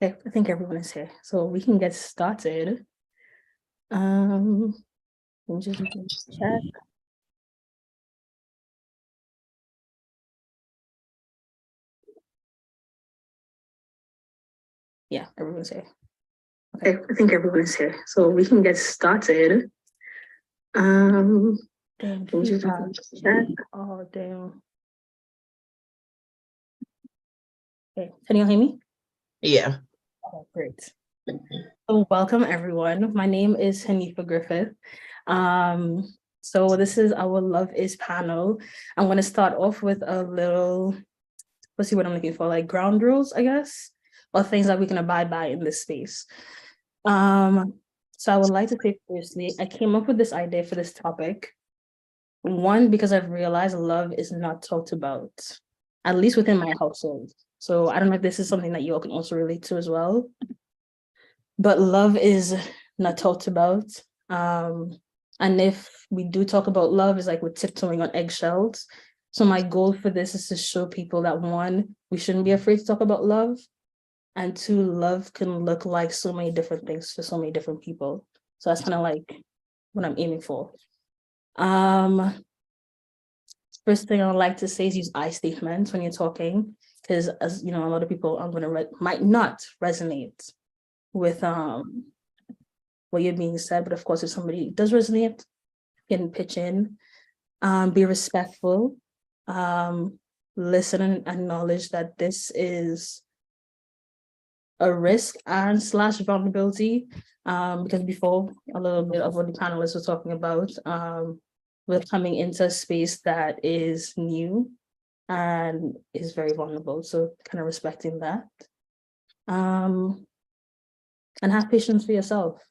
Okay, I think everyone is here, so we can get started. Let me just check. Yeah, everyone's here. Okay, I think everyone's here, so we can get started. Damn, check. Oh, damn. Okay, can you hear me? Yeah. Oh, great. So welcome everyone. My name is Hanifa Griffith. So this is our Love Is panel. I'm going to start off with a little, let's see what I'm looking for, like ground rules, I guess, or things that we can abide by in this space. So I would like to say firstly, I came up with this idea for this topic. One, because I've realized love is not talked about, at least within my household. So I don't know if this is something that you all can also relate to as well. But love is not talked about. And if we do talk about love, it's like we're tiptoeing on eggshells. So my goal for this is to show people that one, we shouldn't be afraid to talk about love. And two, love can look like so many different things for so many different people. So that's kind of like what I'm aiming for. First thing I would like to say is use I statements when you're talking, because as you know, a lot of people might not resonate with what you're being said, but of course, if somebody does resonate, you can pitch in. Be respectful. Listen and acknowledge that this is a risk and / vulnerability. Because before, a little bit of what the panelists were talking about, we're coming into a space that is new and is very vulnerable. So kind of respecting that. And have patience for yourself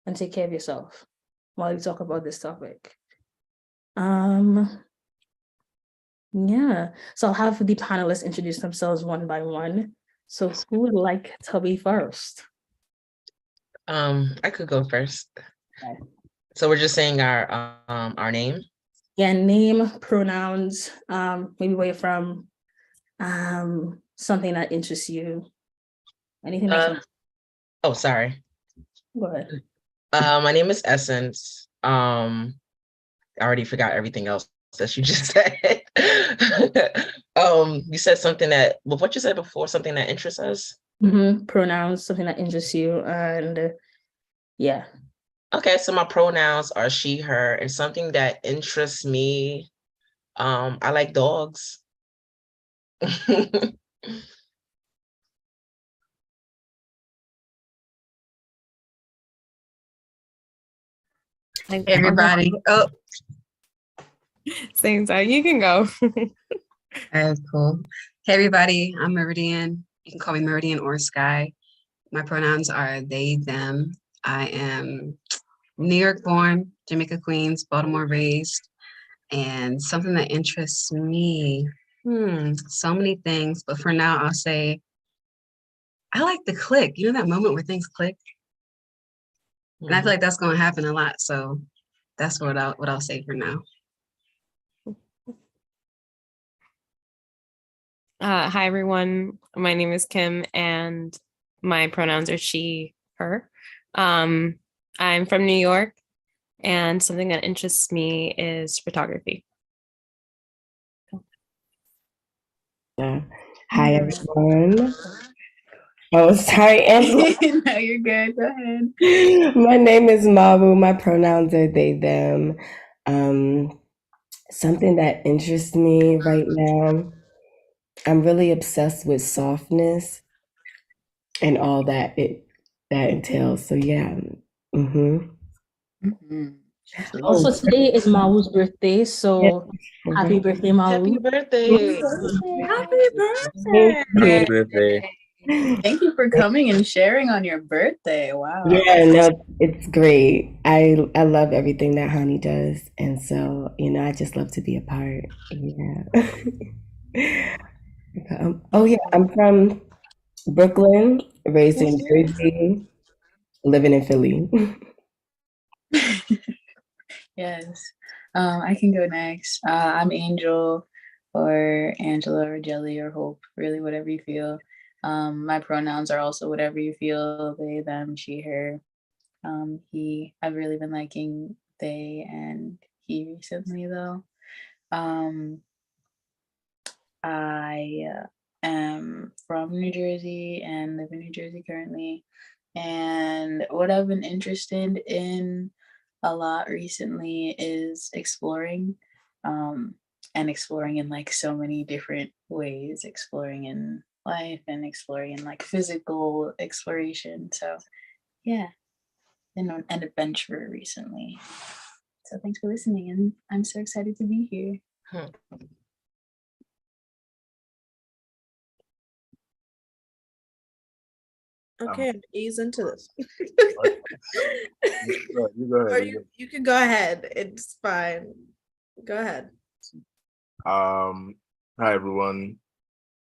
and take care of yourself while we talk about this topic. Yeah, so I'll have the panelists introduce themselves one by one. So who would like to be first? I could go first. Okay. So we're just saying our name. Yeah, name, pronouns, maybe where you're from, something that interests you, anything that comes. Oh, sorry. Go ahead. My name is Essence. I already forgot everything else that you just said. You said something that, well, what you said before, something that interests us. Pronouns, something that interests you, and yeah. Okay, so my pronouns are she, her, and something that interests me. I like dogs. Hey everybody. Oh, same time. You can go. That's cool. Hey everybody, I'm Meridian. You can call me Meridian or Sky. My pronouns are they, them. I am New York born, Jamaica Queens, Baltimore raised, and something that interests me. So many things, but for now I'll say I like the click. You know that moment where things click? And I feel like that's gonna happen a lot. So that's what I'll say for now. Hi, everyone. My name is Kim, and my pronouns are she, her. I'm from New York, and something that interests me is photography. Hi, everyone. Oh, sorry, Angela. No, you're good. Go ahead. My name is Maru. My pronouns are they, them. Something that interests me right now, I'm really obsessed with softness and all that that entails. So yeah. Also, today is Mau's birthday, so happy birthday, Mau. Happy birthday. Happy birthday. Happy birthday. Thank you for coming and sharing on your birthday. Wow. Yeah, no, it's great. I love everything that Honey does, and so I just love to be a part. Yeah. Oh yeah, I'm from Brooklyn, raised in Jersey, living in Philly. Yes. I can go next. I'm Angel or Angela or Jelly or Hope, really whatever you feel. My pronouns are also whatever you feel, they, them, she, her. He, I've really been liking they and he recently though. I am from New Jersey and live in New Jersey currently. And what I've been interested in a lot recently is exploring, and exploring in like so many different ways, exploring in life and exploring in like physical exploration. So yeah, been on an adventure recently. So thanks for listening, and I'm so excited to be here. Okay, ease into this. You go Or ahead. you can go ahead. It's fine. Go ahead. Hi everyone.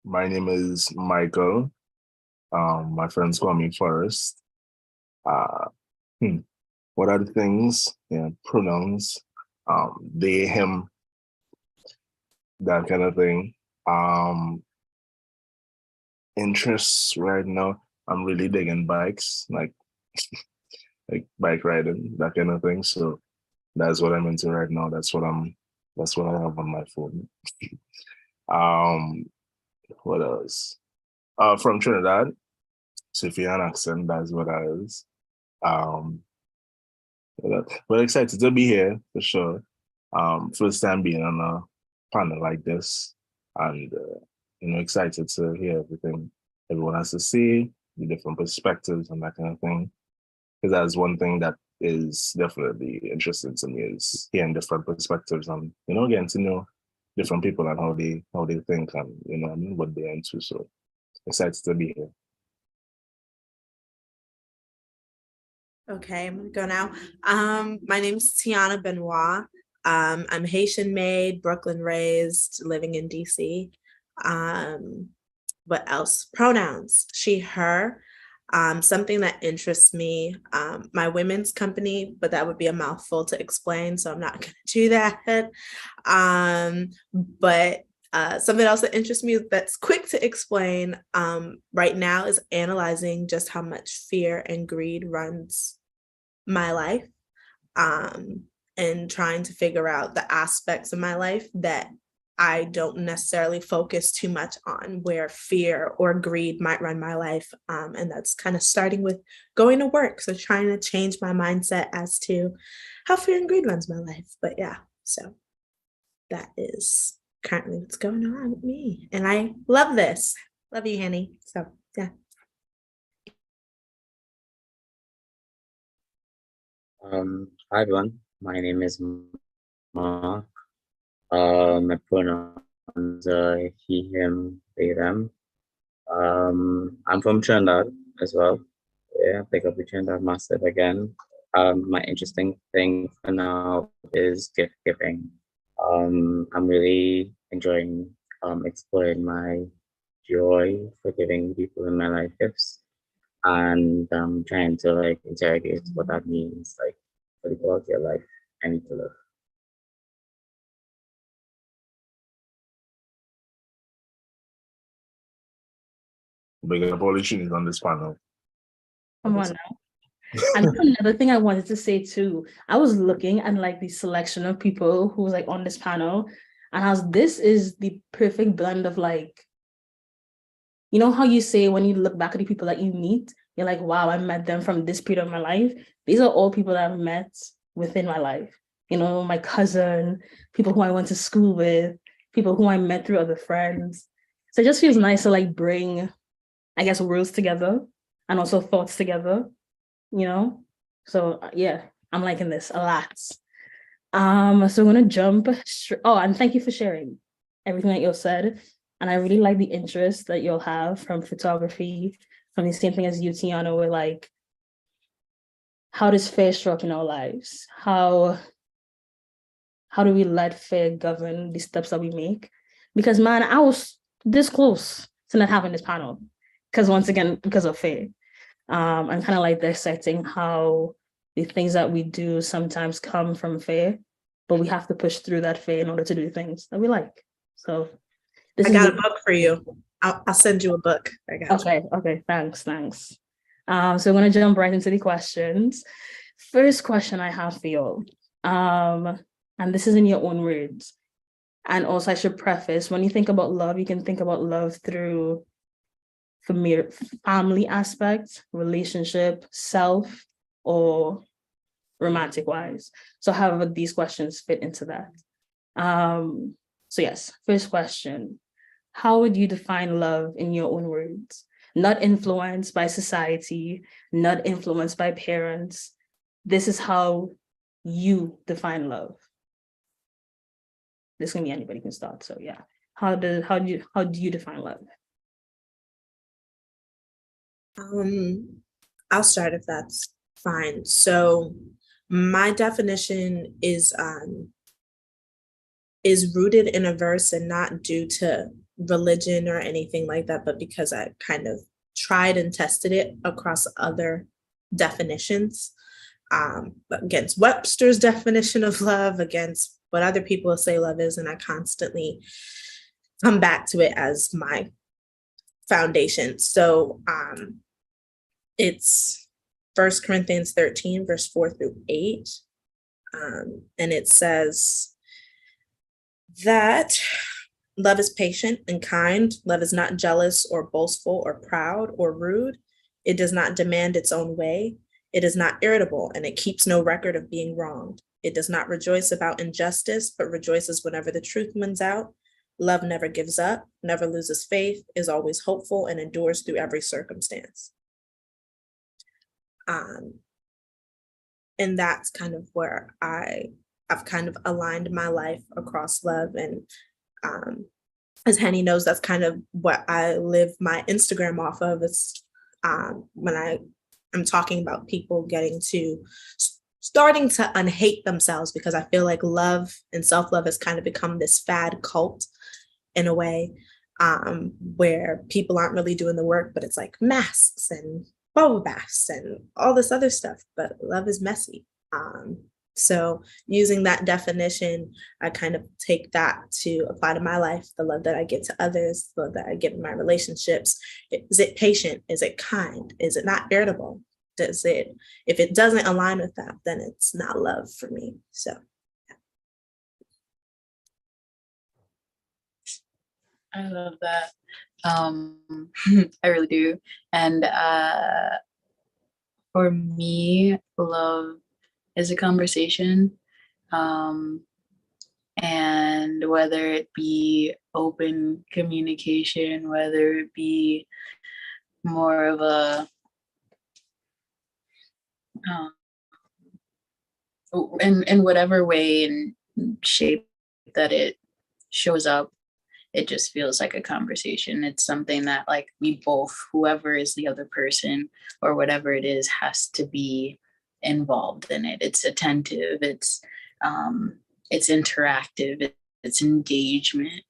My name is Michael. My friends call me Forrest. What are the things? Yeah, pronouns. They, him, that kind of thing. Interests right now. I'm really digging bikes, like bike riding, that kind of thing. So that's what I'm into right now. That's what I have on my phone. What else? From Trinidad. So if you have an accent, that's what that is. We're excited to be here for sure. First time being on a panel like this, and excited to hear everything everyone has to say, the different perspectives and that kind of thing. Because that's one thing that is definitely interesting to me, is hearing different perspectives and getting to know different people and how they think and what they're into. So excited to be here. Okay, I'm gonna go now. My name's Tiana Benoit. I'm Haitian made, Brooklyn raised, living in DC. What else? Pronouns, she, her. Something that interests me, my women's company, but that would be a mouthful to explain, so I'm not gonna do that. But something else that interests me that's quick to explain right now is analyzing just how much fear and greed runs my life, and trying to figure out the aspects of my life that I don't necessarily focus too much on, where fear or greed might run my life. And that's kind of starting with going to work. So trying to change my mindset as to how fear and greed runs my life. But yeah, so that is currently what's going on with me. And I love this. Love you, Henny. So yeah. Hi everyone. My name is Mark. My pronouns are he, him, they, them. I'm from Trinidad as well. Yeah, pick up the Trinidad massive again. My interesting thing for now is gift giving. I'm really enjoying exploring my joy for giving people in my life gifts, and I'm trying to like interrogate what that means, like for the quality of life I need to live. Big up all the tunes on this panel. Come on now. And another thing I wanted to say too, I was looking at like the selection of people who was like on this panel, and this is the perfect blend of like, you know how you say when you look back at the people that you meet, you're like, wow, I met them from this period of my life. These are all people that I've met within my life. My cousin, people who I went to school with, people who I met through other friends. So it just feels nice to like bring, I guess, worlds together and also thoughts together. So yeah, I'm liking this a lot. So I'm gonna jump. And thank you for sharing everything that you said. And I really like the interest that you'll have from photography, from the same thing as you, Tiana, with like, how does fear show up in our lives? How do we let fear govern the steps that we make? Because man, I was this close to not having this panel. Because once again, because of fear. I'm kind of like dissecting how the things that we do sometimes come from fear, but we have to push through that fear in order to do things that we like. So I got a book for you. I'll send you a book. I got you. Okay, thanks. So I'm gonna jump right into the questions. First question I have for you, and this is in your own words. And also, I should preface, when you think about love, you can think about love through family aspect, relationship, self, or romantic wise. So however these questions fit into that. So yes, first question. How would you define love in your own words? Not influenced by society, not influenced by parents. This is how you define love. This can be anybody can start. So yeah. How do you define love? I'll start if that's fine. So my definition is rooted in a verse and not due to religion or anything like that, but because I kind of tried and tested it across other definitions, against Webster's definition of love, against what other people say love is, and I constantly come back to it as my foundation. So it's 1 Corinthians 13, verse 4 through 8. And it says that love is patient and kind. Love is not jealous or boastful or proud or rude. It does not demand its own way. It is not irritable, and it keeps no record of being wronged. It does not rejoice about injustice, but rejoices whenever the truth wins out. Love never gives up, never loses faith, is always hopeful, and endures through every circumstance. And that's kind of where I've kind of aligned my life across love. And as Henny knows, that's kind of what I live my Instagram off of. It's when I'm talking about people starting to unhate themselves, because I feel like love and self-love has kind of become this fad cult in a way, where people aren't really doing the work, but it's like masks and bubble baths and all this other stuff, but love is messy. So using that definition, I kind of take that to apply to my life, the love that I give to others, the love that I give in my relationships. Is it patient? Is it kind? Is it not irritable? If it doesn't align with that, then it's not love for me. So I love that. I really do. And for me, love is a conversation. And whether it be open communication, whether it be more of a in whatever way and shape that it shows up, it just feels like a conversation. It's something that like we both, whoever is the other person or whatever it is, has to be involved in it. It's attentive, it's interactive, it's engagement,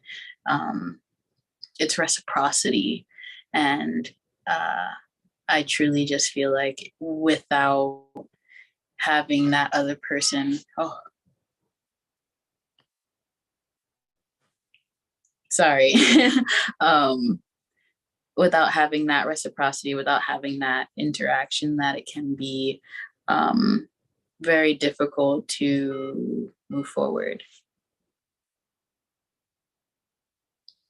it's reciprocity. And I truly just feel like without having that other person, without having that reciprocity, without having that interaction, that it can be very difficult to move forward.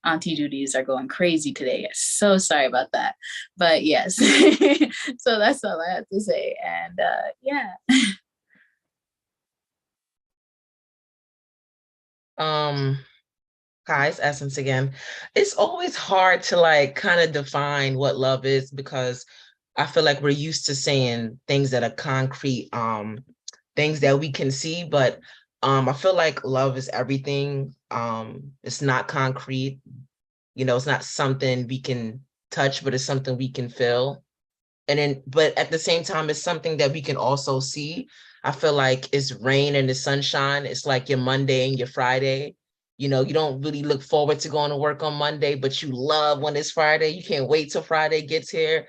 Auntie duties are going crazy today. So sorry about that. But yes, so that's all I have to say. And yeah. Kai's essence again. It's always hard to like kind of define what love is, because I feel like we're used to saying things that are concrete, things that we can see, but I feel like love is everything. It's not concrete, it's not something we can touch, but it's something we can feel. But at the same time, it's something that we can also see. I feel like it's rain and the sunshine. It's like your Monday and your Friday. You don't really look forward to going to work on Monday, but you love when it's Friday. You can't wait till Friday gets here.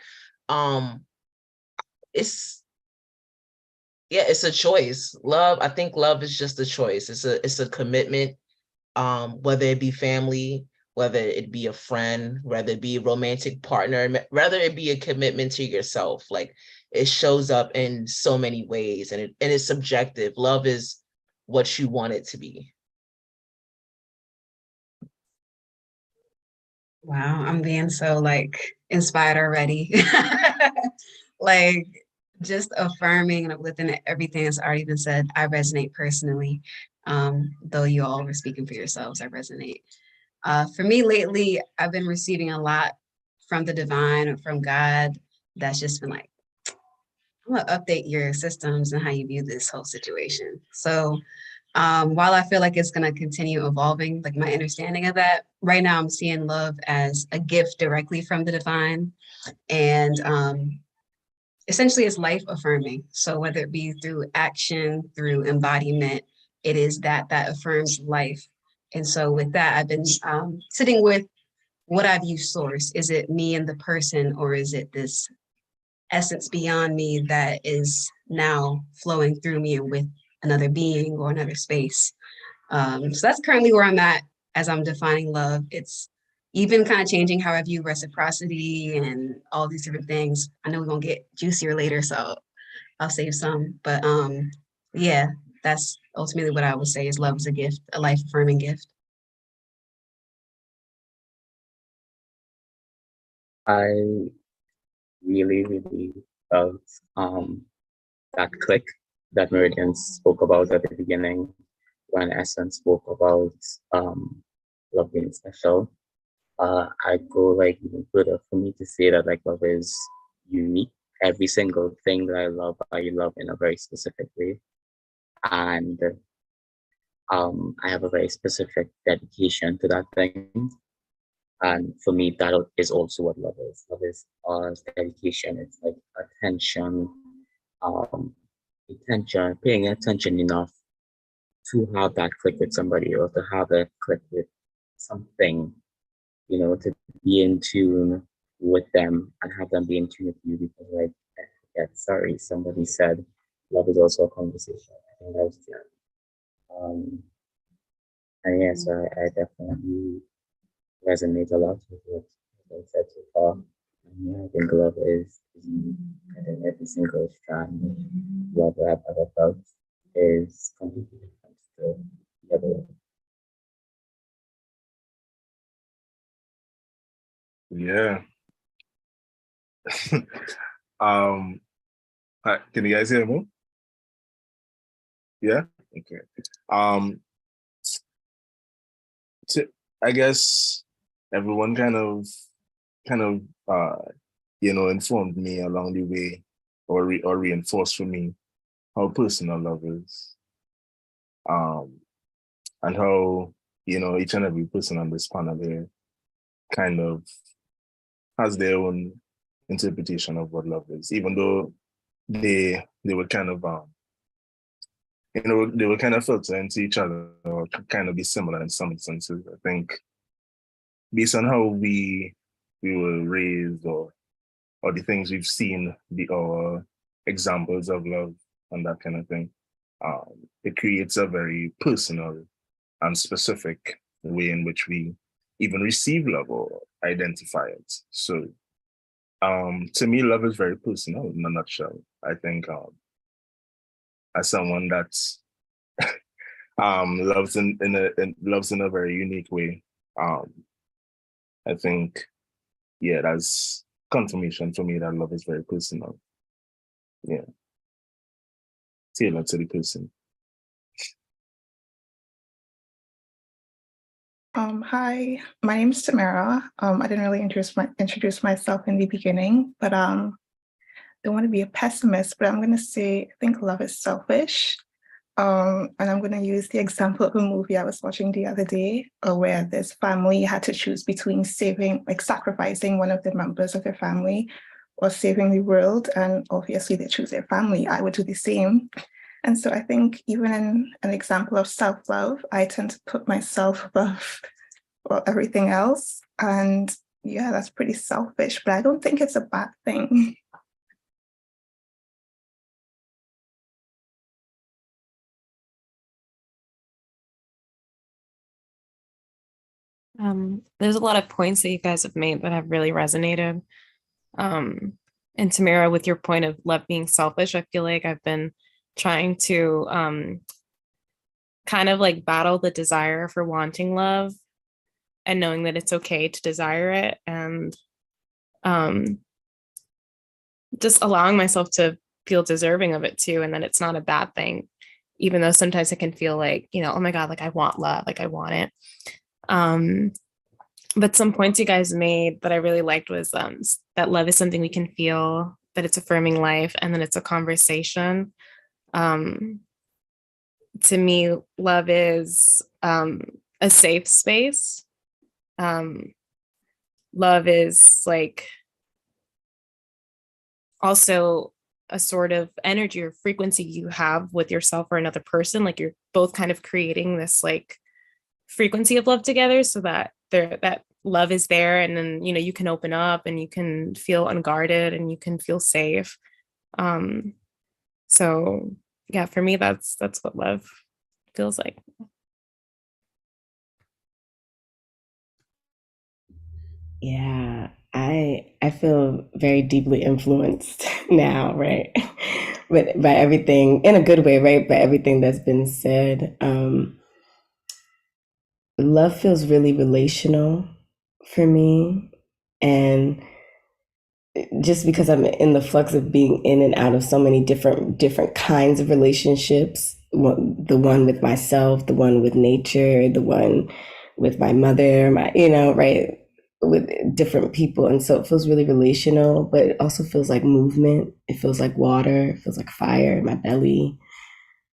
It's a choice. I think love is just a choice. It's a commitment, whether it be family, whether it be a friend, whether it be a romantic partner, whether it be a commitment to yourself. Like, it shows up in so many ways, and it's subjective. Love is what you want it to be. Wow, I'm being so like inspired already. Like just affirming and uplifting everything that's already been said. I resonate personally. Though you all were speaking for yourselves, I resonate. For me lately, I've been receiving a lot from the divine or from God. That's just been like, I'm gonna update your systems and how you view this whole situation. So while I feel like it's gonna continue evolving, like my understanding of that, right now I'm seeing love as a gift directly from the divine. And essentially it's life affirming. So whether it be through action, through embodiment, it is that affirms life. And so with that, I've been sitting with what I view source. Is it me and the person, or is it this essence beyond me that is now flowing through me and with another being or another space? So that's currently where I'm at as I'm defining love. It's even kind of changing how I view reciprocity and all these different things. I know we're gonna get juicier later, so I'll save some. But yeah, that's ultimately what I would say is love is a gift, a life affirming gift. I really felt that click that Meridian spoke about at the beginning when Essence spoke about love being special. I go like even further for me to say that like love is unique. Every single thing that I love in a very specific way. And I have a very specific dedication to that thing. And for me, that is also what love is. Love is dedication. It's like attention, um, paying attention enough to have that click with somebody or to have that click with something, to be in tune with them and have them be in tune with you. Because like, sorry, somebody said love is also a conversation. I think that was clear. And yes, I definitely resonate a lot with what I said so far. And yeah, I think love is unique. I think every single strand of love that I've ever felt is completely different to the other one. Yeah. Can you guys hear me? Yeah. Okay. I guess everyone kind of informed me along the way, or reinforced for me how personal love is, and how each and every person on this panel here kind of has their own interpretation of what love is, even though they were kind of they were kind of filter into each other, or kind of be similar in some senses. I think based on how we were raised, or the things we've seen, or examples of love and that kind of thing, it creates a very personal and specific way in which we even receive love or identify it. So to me, love is very personal in a nutshell. I think as someone that's loves loves in a very unique way, I think, yeah, that's confirmation for me that love is very personal. Yeah. Tailored to the person. Hi, my name is Tamara. I didn't really introduce myself in the beginning, but don't want to be a pessimist, but I'm going to say I think love is selfish. And I'm going to use the example of a movie I was watching the other day, where this family had to choose between sacrificing one of the members of their family or saving the world. And obviously they choose their family. I would do the same. And so I think even in an example of self-love, I tend to put myself above everything else. And yeah, that's pretty selfish, but I don't think it's a bad thing. There's a lot of points that you guys have made that have really resonated. And Tamara, with your point of love being selfish, I feel like I've been trying to kind of like battle the desire for wanting love and knowing that it's okay to desire it, and just allowing myself to feel deserving of it too, and that it's not a bad thing, even though sometimes it can feel like, oh my God, like I want love, like I want it. But some points you guys made that I really liked was that love is something we can feel, that it's affirming life, and then it's a conversation. To me, love is a safe space. Love is like also a sort of energy or frequency you have with yourself or another person. Like you're both kind of creating this like frequency of love together, so that that love is there, and then you can open up and you can feel unguarded and you can feel safe. So yeah, for me, that's what love feels like. Yeah, I feel very deeply influenced now, right? But by everything in a good way, right? By everything that's been said. Love feels really relational for me. And just because I'm in the flux of being in and out of so many different kinds of relationships, the one with myself, the one with nature, the one with my mother, right, with different people. And so it feels really relational, but it also feels like movement. It feels like water. It feels like fire in my belly.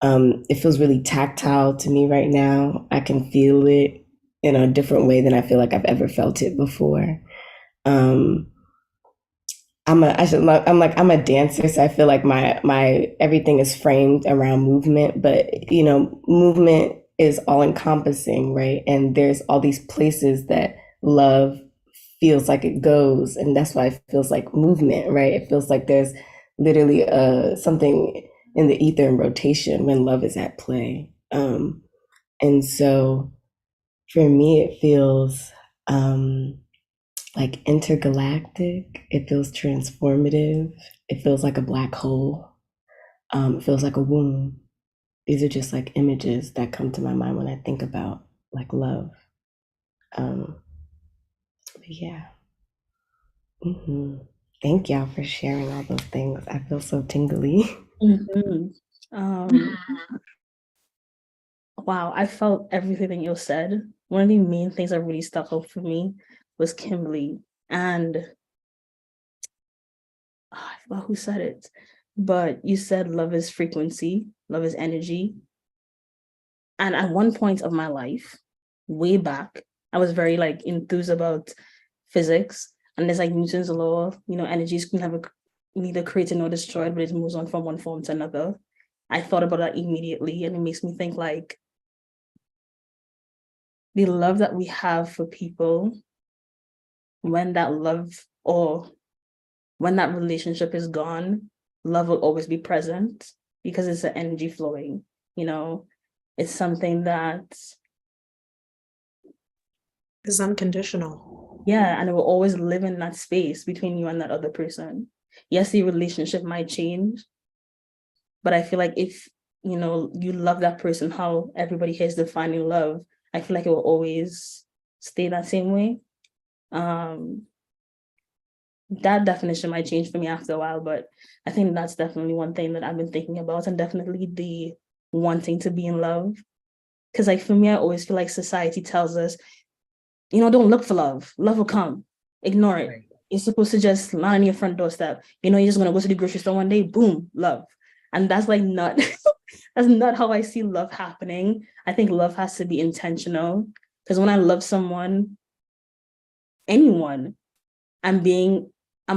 It feels really tactile to me right now. I can feel it in a different way than I feel like I've ever felt it before. I'm a dancer, so I feel like my everything is framed around movement, but movement is all encompassing, right? And there's all these places that love feels like it goes, and that's why it feels like movement, right? It feels like there's literally something in the ether in rotation when love is at play. And so for me, it feels like intergalactic. It feels transformative. It feels like a black hole. It feels like a womb. These are just like images that come to my mind when I think about like love. But yeah. Thank y'all for sharing all those things. I feel so tingly. Wow, I felt everything you said. One of the main things that really stuck out for me was Kimberly. And I forgot who said it, but you said love is frequency, love is energy. And at one point of my life, way back, I was very like enthused about physics. And there's like Newton's law, energies can never neither created nor destroyed, but it moves on from one form to another. I thought about that immediately, and it makes me think like the love that we have for people, when that love or when that relationship is gone, love will always be present because it's the energy flowing. It's something that is unconditional. Yeah, and it will always live in that space between you and that other person. Yes, the relationship might change, but I feel like if you love that person, how everybody here is defining love, I feel like it will always stay that same way. That definition might change for me after a while, but I think that's definitely one thing that I've been thinking about, and definitely the wanting to be in love. Because like for me, I always feel like society tells us, don't look for love. Love will come. Ignore it. Right. You're supposed to just land on your front doorstep. You're just gonna go to the grocery store one day, boom, love. And that's like not that's not how I see love happening. I think love has to be intentional. Because when I love someone, anyone, I'm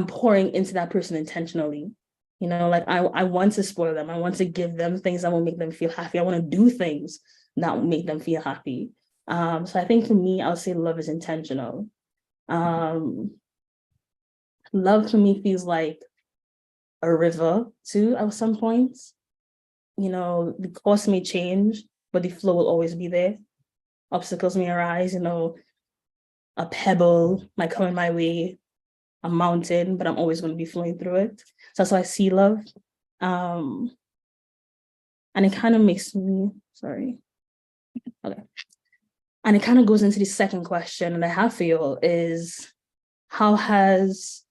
pouring into that person intentionally. Like I want to spoil them. I want to give them things that will make them feel happy. I want to do things that will make them feel happy. So I think for me, I'll say love is intentional. Love to me feels like a river too at some points. The course may change, but the flow will always be there. Obstacles may arise, a pebble might come in my way, a mountain, but I'm always going to be flowing through it. So that's how I see love. And it kind of makes me, sorry. Okay. And it kind of goes into the second question that I have for you is, how has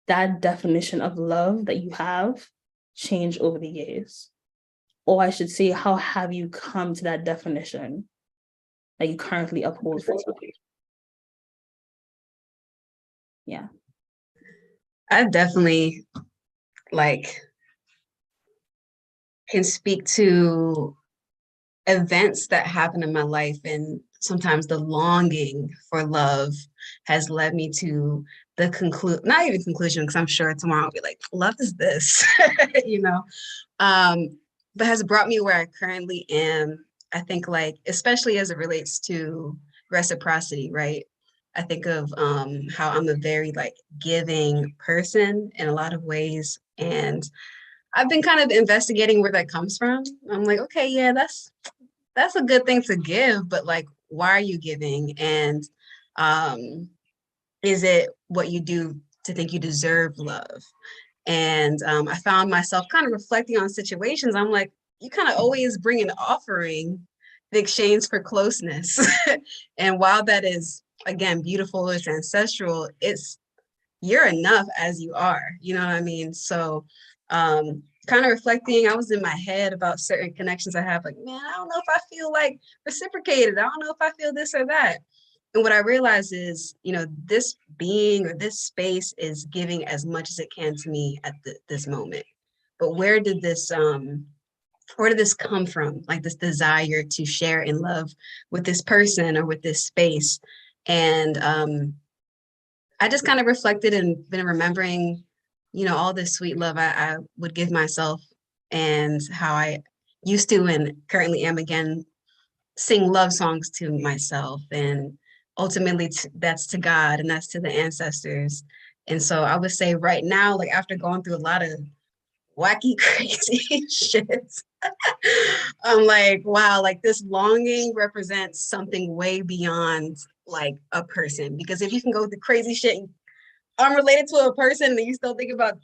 that definition of love that you have changed over the years? Or I should say, how have you come to that definition that you currently uphold for yourself? Yeah. I definitely can speak to events that happen in my life, and sometimes the longing for love has led me to the not even conclusion, because I'm sure tomorrow I'll be like, love is this, but has brought me where I currently am. I think especially as it relates to reciprocity, right? I think of how I'm a very giving person in a lot of ways, and I've been kind of investigating where that comes from. I'm like, okay, yeah, that's a good thing to give, but why are you giving? And is it what you do to think you deserve love? And I found myself kind of reflecting on situations. I'm like, you kind of always bring an offering in exchange for closeness. And while that is, again, beautiful, it's ancestral, you're enough as you are, you know what I mean? So kind of reflecting, I was in my head about certain connections I have, like, man, I don't know if I feel reciprocated. I don't know if I feel this or that. And what I realized is, this being or this space is giving as much as it can to me at this moment. But where did this come from? This desire to share in love with this person or with this space. And I just kind of reflected and been remembering, all this sweet love I would give myself, and how I used to and currently am again sing love songs to myself. And ultimately that's to God and that's to the ancestors. And so I would say right now, after going through a lot of wacky, crazy shit, I'm like, wow, this longing represents something way beyond a person. Because if you can go through crazy shit and unrelated to a person and you still think about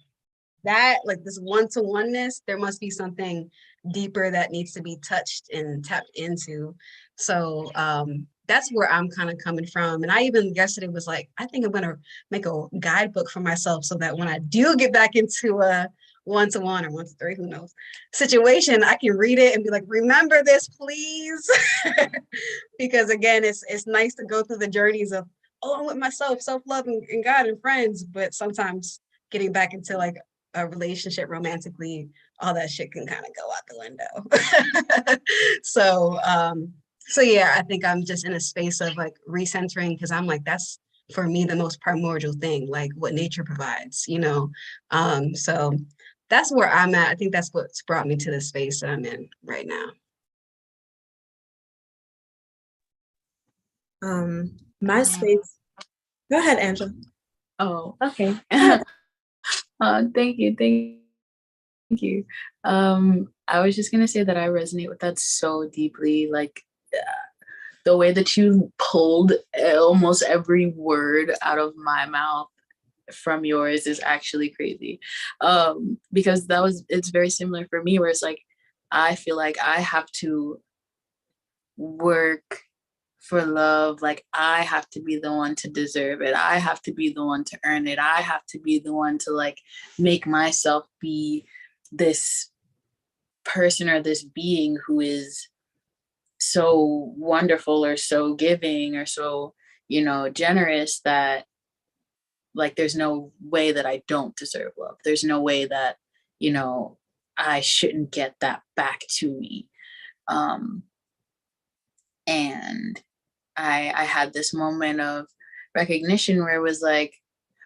that, this one-to-oneness, there must be something deeper that needs to be touched and tapped into. So that's where I'm kind of coming from. And I even yesterday was like, I think I'm gonna make a guidebook for myself so that when I do get back into a one-to-one or one-to-three, who knows, situation, I can read it and be like, remember this, please. Because again, it's nice to go through the journeys of, oh, I'm with myself, self-love and God and friends, but sometimes getting back into a relationship romantically, all that shit can kind of go out the window. So yeah, I think I'm just in a space of recentering, because I'm like, that's for me the most primordial thing, what nature provides, so that's where I'm at. I think that's what's brought me to the space that I'm in right now. My space. Go ahead, Angela. Oh, okay. Thank you. Thank you. I was just gonna say that I resonate with that so deeply. The way that you pulled almost every word out of my mouth from yours is actually crazy. Because it's very similar for me, where it's I feel like I have to work for love. I have to be the one to deserve it. I have to be the one to earn it. I have to be the one to make myself be this person or this being who is so wonderful or so giving or so, generous that there's no way that I don't deserve love. There's no way that, I shouldn't get that back to me. And I had this moment of recognition where it was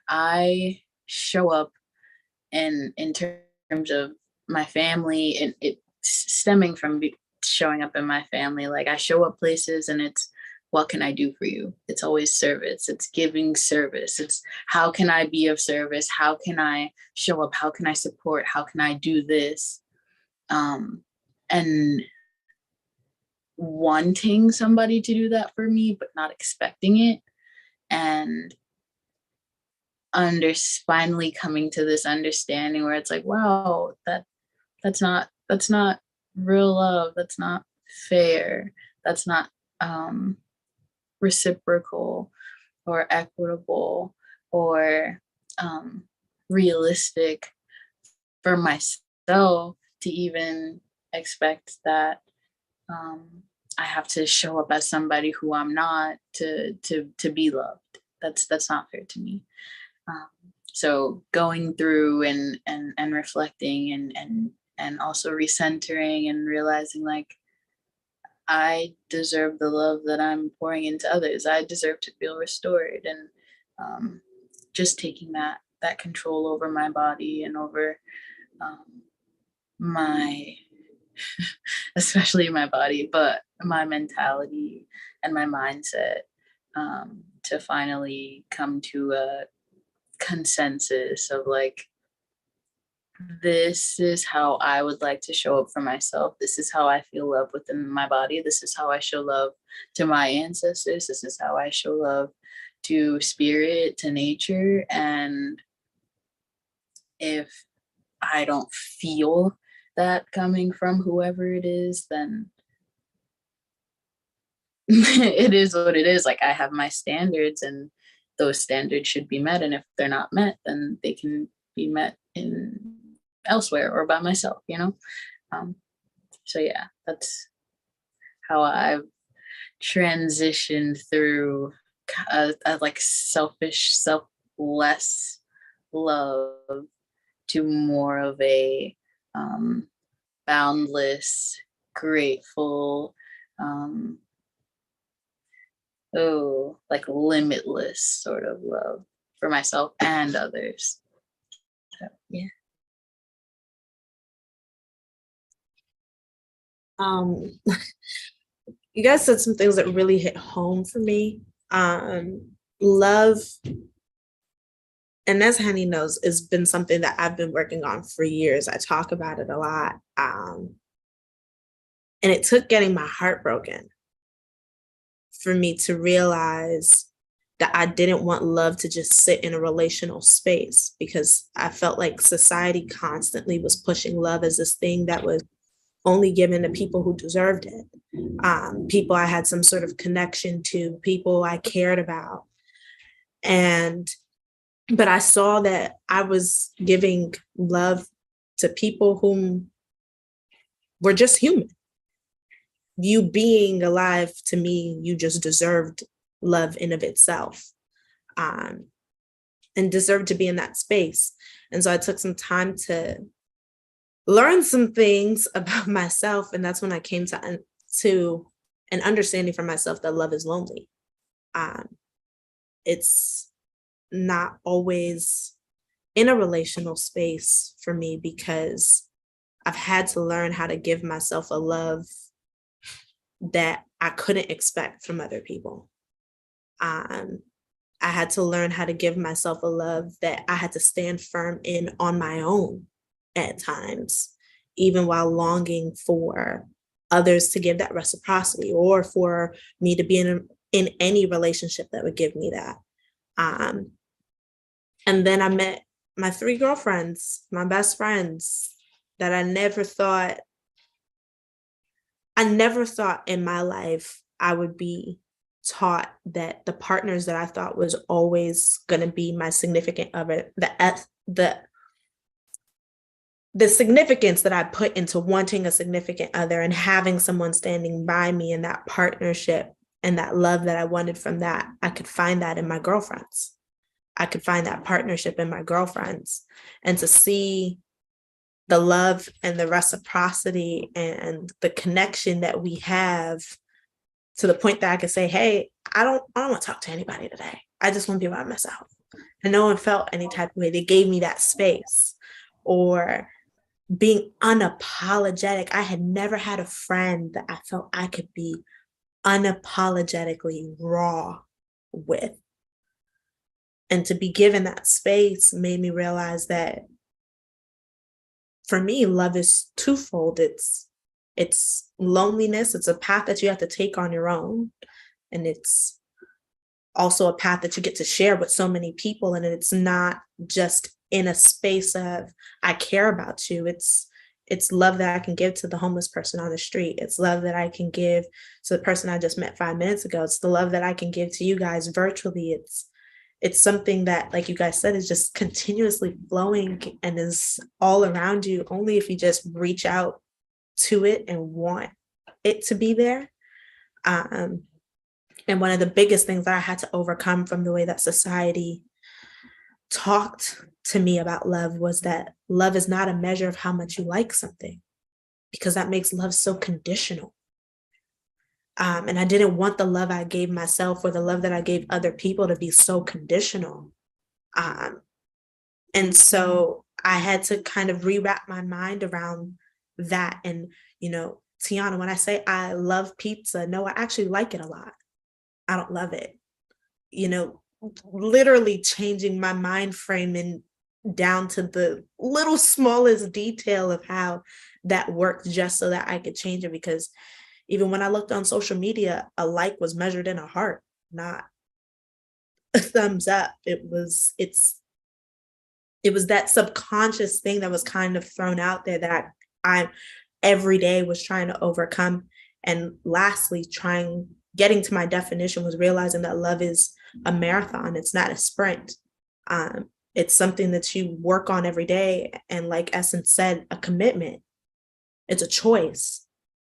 I show up in terms of my family, and it stemming from showing up in my family. I show up places and it's, what can I do for you? It's always service. It's giving service. It's how can I be of service? How can I show up? How can I support? How can I do this? And wanting somebody to do that for me, but not expecting it. And finally coming to this understanding where it's like, wow, that's not real love. That's not fair. That's not reciprocal or equitable or realistic for myself to even expect that I have to show up as somebody who I'm not to be loved. That's not fair to me. So going through and reflecting and also recentering and realizing like I deserve the love that I'm pouring into others. I deserve to feel restored, and just taking that control over my body and over my especially my body, but my mentality and my mindset, to finally come to a consensus of like, this is how I would like to show up for myself. This is how I feel love within my body. This is how I show love to my ancestors. This is how I show love to spirit, to nature. And if I don't feel that coming from whoever it is, then it is what it is. Like, I have my standards and those standards should be met. And if they're not met, then they can be met in elsewhere or by myself, you know? So yeah, that's how I've transitioned through a like selfish, selfless love to more of a boundless, grateful, like limitless sort of love for myself and others. So, yeah. You guys said some things that really hit home for me. Love, and as Henny knows, has been something that I've been working on for years. I talk about it a lot. And it took getting my heart broken for me to realize that I didn't want love to just sit in a relational space, because I felt like society constantly was pushing love as this thing that was only given to people who deserved it, people I had some sort of connection to, people I cared about. But I saw that I was giving love to people whom were just human. You being alive, to me, you just deserved love in of itself, and deserved to be in that space. And so I took some time to learn some things about myself. And that's when I came to an understanding for myself that love is lonely. It's not always in a relational space for me, because I've had to learn how to give myself a love that I couldn't expect from other people. I had to learn how to give myself a love that I had to stand firm in on my own at times, even while longing for others to give that reciprocity, or for me to be in any relationship that would give me that. And then I met my 3 girlfriends, my best friends, that I never thought in my life I would be taught that the partners that I thought was always going to be my significant other, the significance that I put into wanting a significant other and having someone standing by me in that partnership and that love that I wanted from that, I could find that in my girlfriends. I could find that partnership in my girlfriends. And to see the love and the reciprocity and the connection that we have, to the point that I could say, hey, I don't want to talk to anybody today. I just want to be by myself. And no one felt any type of way. They gave me that space. Or being unapologetic. I had never had a friend that I felt I could be unapologetically raw with. And to be given that space made me realize that for me, love is twofold. It's it's loneliness. It's a path that you have to take on your own. And it's also a path that you get to share with so many people. And it's not just in a space of, I care about you. It's love that I can give to the homeless person on the street. It's love that I can give to the person I just met 5 minutes ago. It's the love that I can give to you guys virtually. It's something that, like you guys said, is just continuously flowing and is all around you, only if you just reach out to it and want it to be there. And one of the biggest things that I had to overcome from the way that society talked to me about love was that love is not a measure of how much you like something, because that makes love so conditional. And I didn't want the love I gave myself or the love that I gave other people to be so conditional. And so I had to kind of rewrap my mind around that. And, Tiana, when I say I love pizza, no, I actually like it a lot. I don't love it. Literally changing my mind frame and down to the little smallest detail of how that worked, just so that I could change it. Because even when I looked on social media, a like was measured in a heart, not a thumbs up. It was that subconscious thing that was kind of thrown out there that I every day was trying to overcome. And lastly, getting to my definition was realizing that love is a marathon. It's not a sprint. It's something that you work on every day. And like Essence said, a commitment. It's a choice.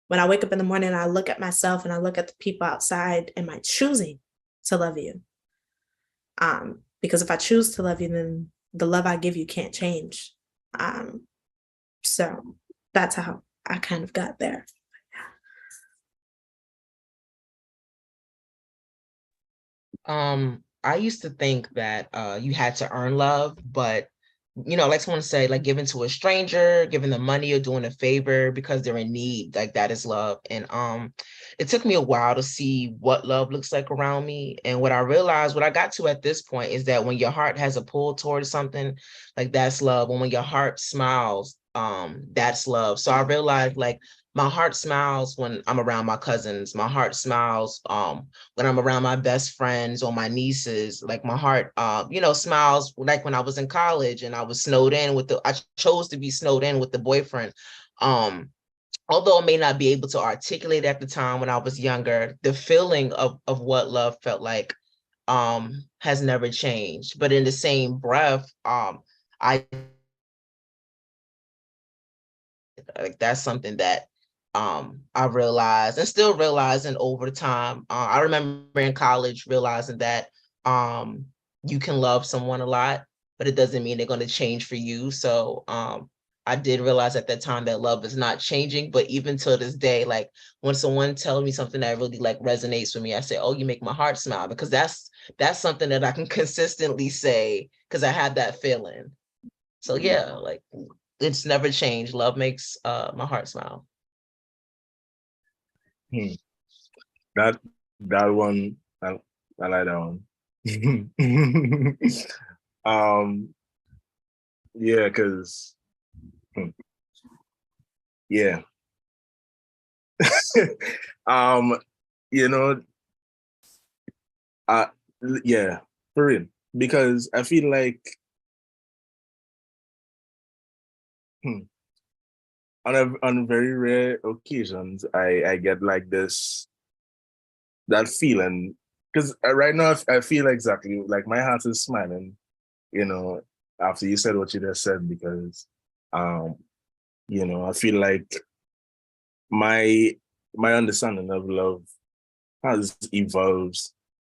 When I wake up in the morning and I look at myself and I look at the people outside, am I choosing to love you? Because if I choose to love you, then the love I give you can't change. So that's how I kind of got there. I used to think that you had to earn love, but like someone say, like giving to a stranger, giving them money or doing a favor because they're in need, like that is love. And it took me a while to see what love looks like around me. And what I got to at this point is that when your heart has a pull towards something, like that's love. And when your heart smiles, that's love. So I realized like my heart smiles when I'm around my cousins. My heart smiles when I'm around my best friends or my nieces. Like my heart, smiles like when I was in college and I was I chose to be snowed in with the boyfriend. Although I may not be able to articulate at the time when I was younger, the feeling of what love felt like has never changed. But in the same breath, I like that's something that I realized and still realizing over time. I remember in college realizing that you can love someone a lot, but it doesn't mean they're going to change for you. So I did realize at that time that love is not changing. But even to this day, like when someone tells me something that really like resonates with me, I say, "Oh, you make my heart smile," because that's something that I can consistently say because I had that feeling. So yeah, like it's never changed. Love makes my heart smile. That one, I like that one. Yeah, because yeah. You know, yeah, for real. Because I feel like on very rare occasions, I get like that feeling. Because right now I feel exactly like my heart is smiling, after you said what you just said, because I feel like my understanding of love has evolved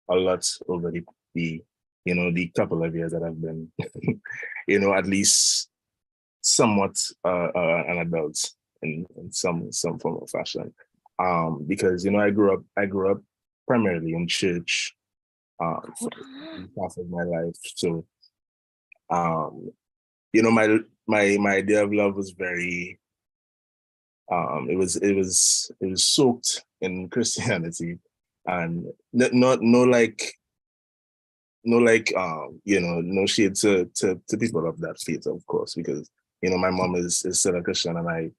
a lot over the couple of years that I've been, at least somewhat an adult in some form of fashion. Because I grew up primarily in church for half of my life. So my idea of love was very it was soaked in Christianity, and no shade to people of that faith, of course, because my mom is still a Christian, and I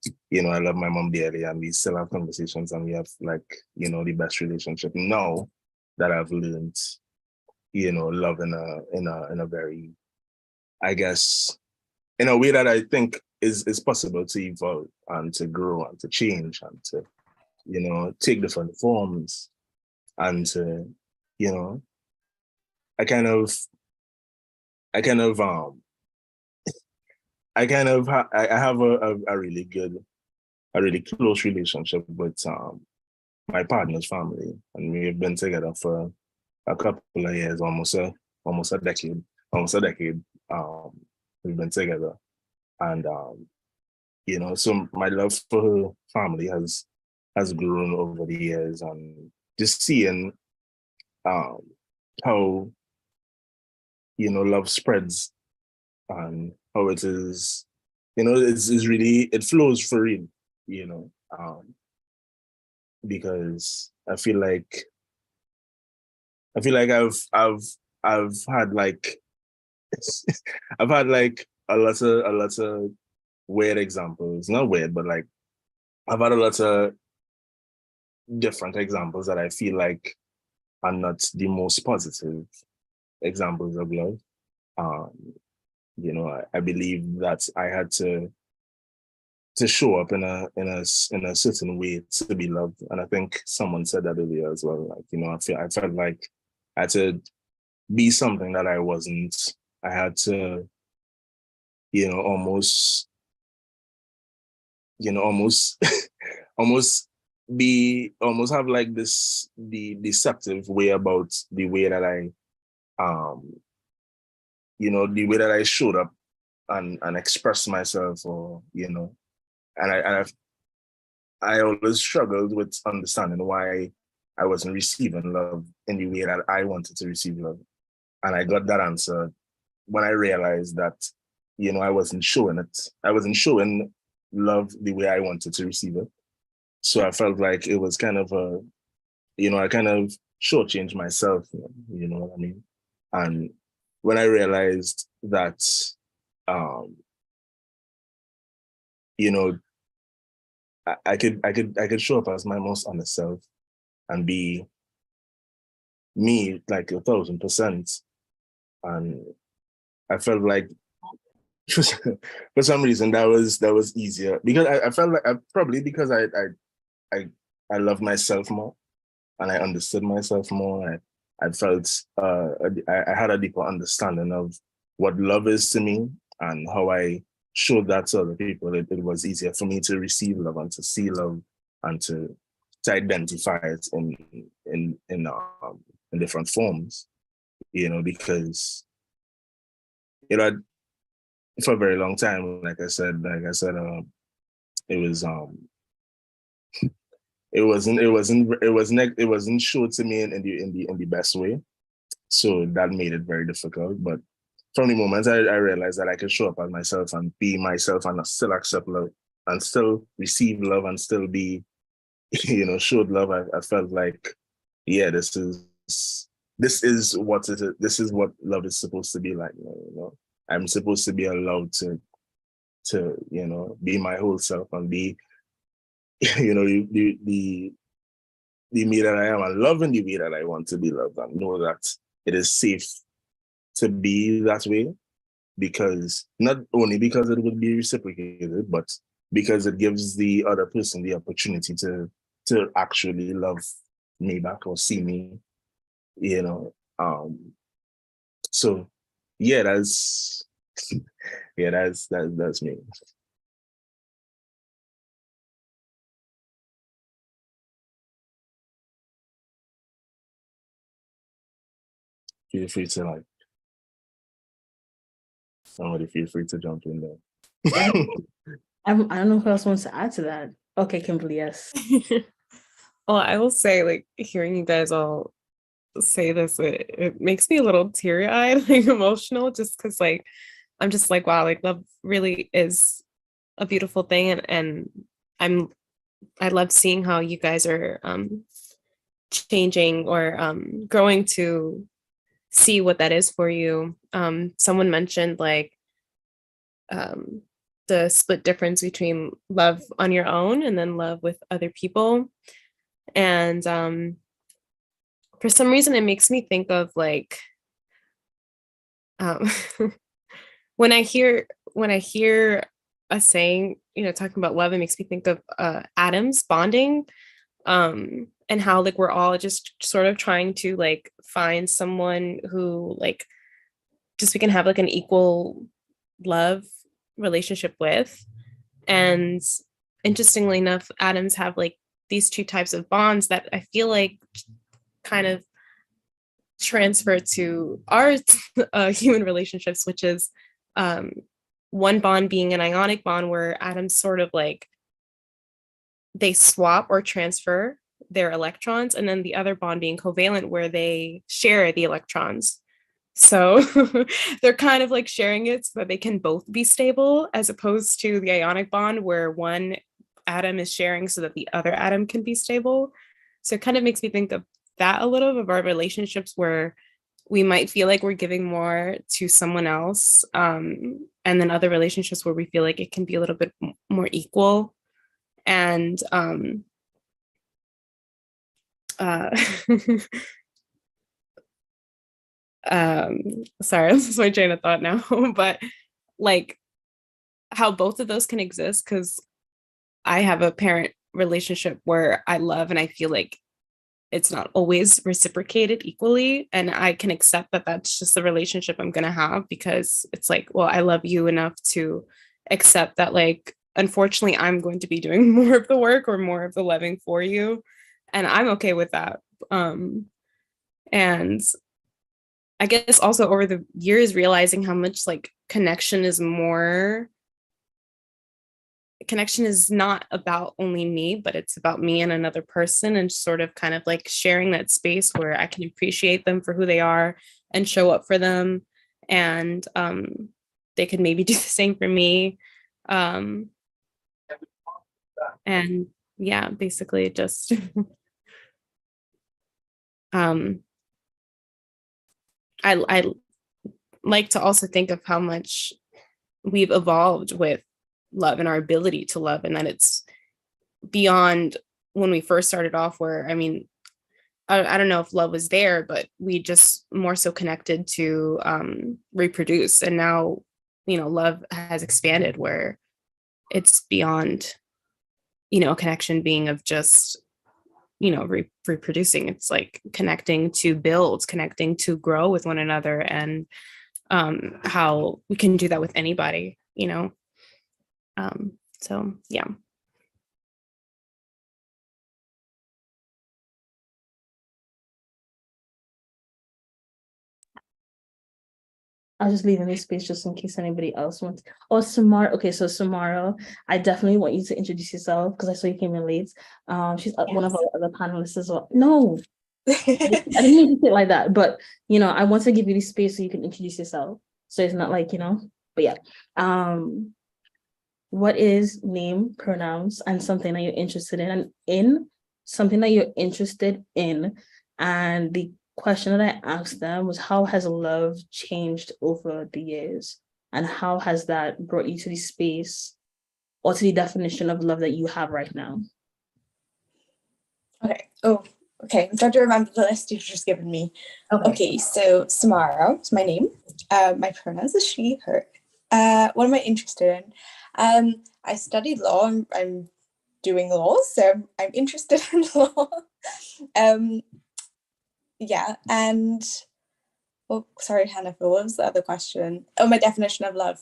love my mom dearly, and we still have conversations, and we have like, the best relationship now that I've learned, love in a very, I guess, in a way that I think is possible to evolve and to grow and to change and to, take different forms and to, I kind of, I kind of, I have a really good, a really close relationship with my partner's family, and we've been together for a couple of years, almost a decade, almost a decade. We've been together, and so my love for her family has grown over the years, and just seeing um, how love spreads and how it is, it's really, it flows for real, you know, um, because I feel like I've had like I've had like a lot of weird examples, not weird, but like I've had a lot of different examples that I feel like are not the most positive examples of love. Um, I believe that I had to show up in a certain way to be loved, and I think someone said that earlier as well. Like, I felt like I had to be something that I wasn't. I had to, almost, almost, almost have like this the deceptive way about the way that um, the way that I showed up and expressed myself, or and I always struggled with understanding why I wasn't receiving love in the way that I wanted to receive love. And I got that answer when I realized that, I wasn't showing it. I wasn't showing love the way I wanted to receive it. So I felt like it was kind of I kind of shortchanged myself, you know what I mean? And when I realized that, um, you know, I could show up as my most honest self and be me like 1,000%. And I felt like for some reason that was easier because I felt like probably because I love myself more and I understood myself more. I felt I had a deeper understanding of what love is to me and how I showed that to other people. It was easier for me to receive love and to see love and to identify it in different forms. Because you know for a very long time, it was it wasn't showed to me in the best way. So that made it very difficult. But from the moment I realized that I could show up as myself and be myself and still accept love and still receive love and still be, showed love, I felt like, yeah, this is what it is. This is what love is supposed to be like. I'm supposed to be allowed to be my whole self and be, the me that I am and loving the way that I want to be loved and know that it is safe to be that way, because not only because it would be reciprocated, but because it gives the other person the opportunity to actually love me back or see me, you know. So yeah, that's me. Feel free to like somebody feel free to jump in there. I don't know who else wants to add to that. Okay, Kimberly, yes. Well, I will say, like, hearing you guys all say this, it makes me a little teary-eyed, like emotional, just because like I'm just like, wow, like love really is a beautiful thing. And I love seeing how you guys are changing or growing to see what that is for you. Someone mentioned like the split difference between love on your own and then love with other people. And for some reason, it makes me think of like um, when I hear a saying, talking about love, it makes me think of atoms bonding, and how like we're all just sort of trying to like find someone who like just we can have like an equal love relationship with. And interestingly enough, atoms have like these two types of bonds that I feel like kind of transfer to our human relationships, which is one bond being an ionic bond where atoms sort of like they swap or transfer their electrons, and then the other bond being covalent where they share the electrons. So they're kind of like sharing it so that they can both be stable, as opposed to the ionic bond where one atom is sharing so that the other atom can be stable. So it kind of makes me think of that a little, of our relationships where we might feel like we're giving more to someone else, and then other relationships where we feel like it can be a little bit more equal. And sorry, this is my train of thought now. But like how both of those can exist, because I have a parent relationship where I love and I feel like it's not always reciprocated equally, and I can accept that that's just the relationship I'm going to have, because it's like, well, I love you enough to accept that, like, unfortunately I'm going to be doing more of the work or more of the loving for you, and I'm okay with that. And I guess also over the years realizing how much like connection is not about only me, but it's about me and another person, and sort of kind of like sharing that space where I can appreciate them for who they are and show up for them. And they could maybe do the same for me. And yeah, basically just I like to also think of how much we've evolved with love and our ability to love, and that it's beyond when we first started off, where, I mean, I don't know if love was there, but we just more so connected to reproduce. And now, love has expanded where it's beyond, a connection being of just, reproducing. It's like connecting to build, connecting to grow with one another, and how we can do that with anybody, so yeah. I'll just leave in this space just in case anybody else wants. Oh, Samara. Okay, so Samara, I definitely want you to introduce yourself because I saw you came in late. She's one of our other panelists as well. No, I didn't mean to say it like that, but I want to give you this space so you can introduce yourself. So it's not like, but yeah. What is name, pronouns, and something that you're interested in, something that you're interested in. And the question that I asked them was, how has love changed over the years? And how has that brought you to the space or to the definition of love that you have right now? Okay. Oh, okay. I'm trying to remember the list you've just given me. Okay, so Samara is my name. My pronouns is she, her. What am I interested in? I studied law. I'm doing law, so I'm interested in law. Yeah, and sorry, Hannah, what was the other question? Oh, my definition of love.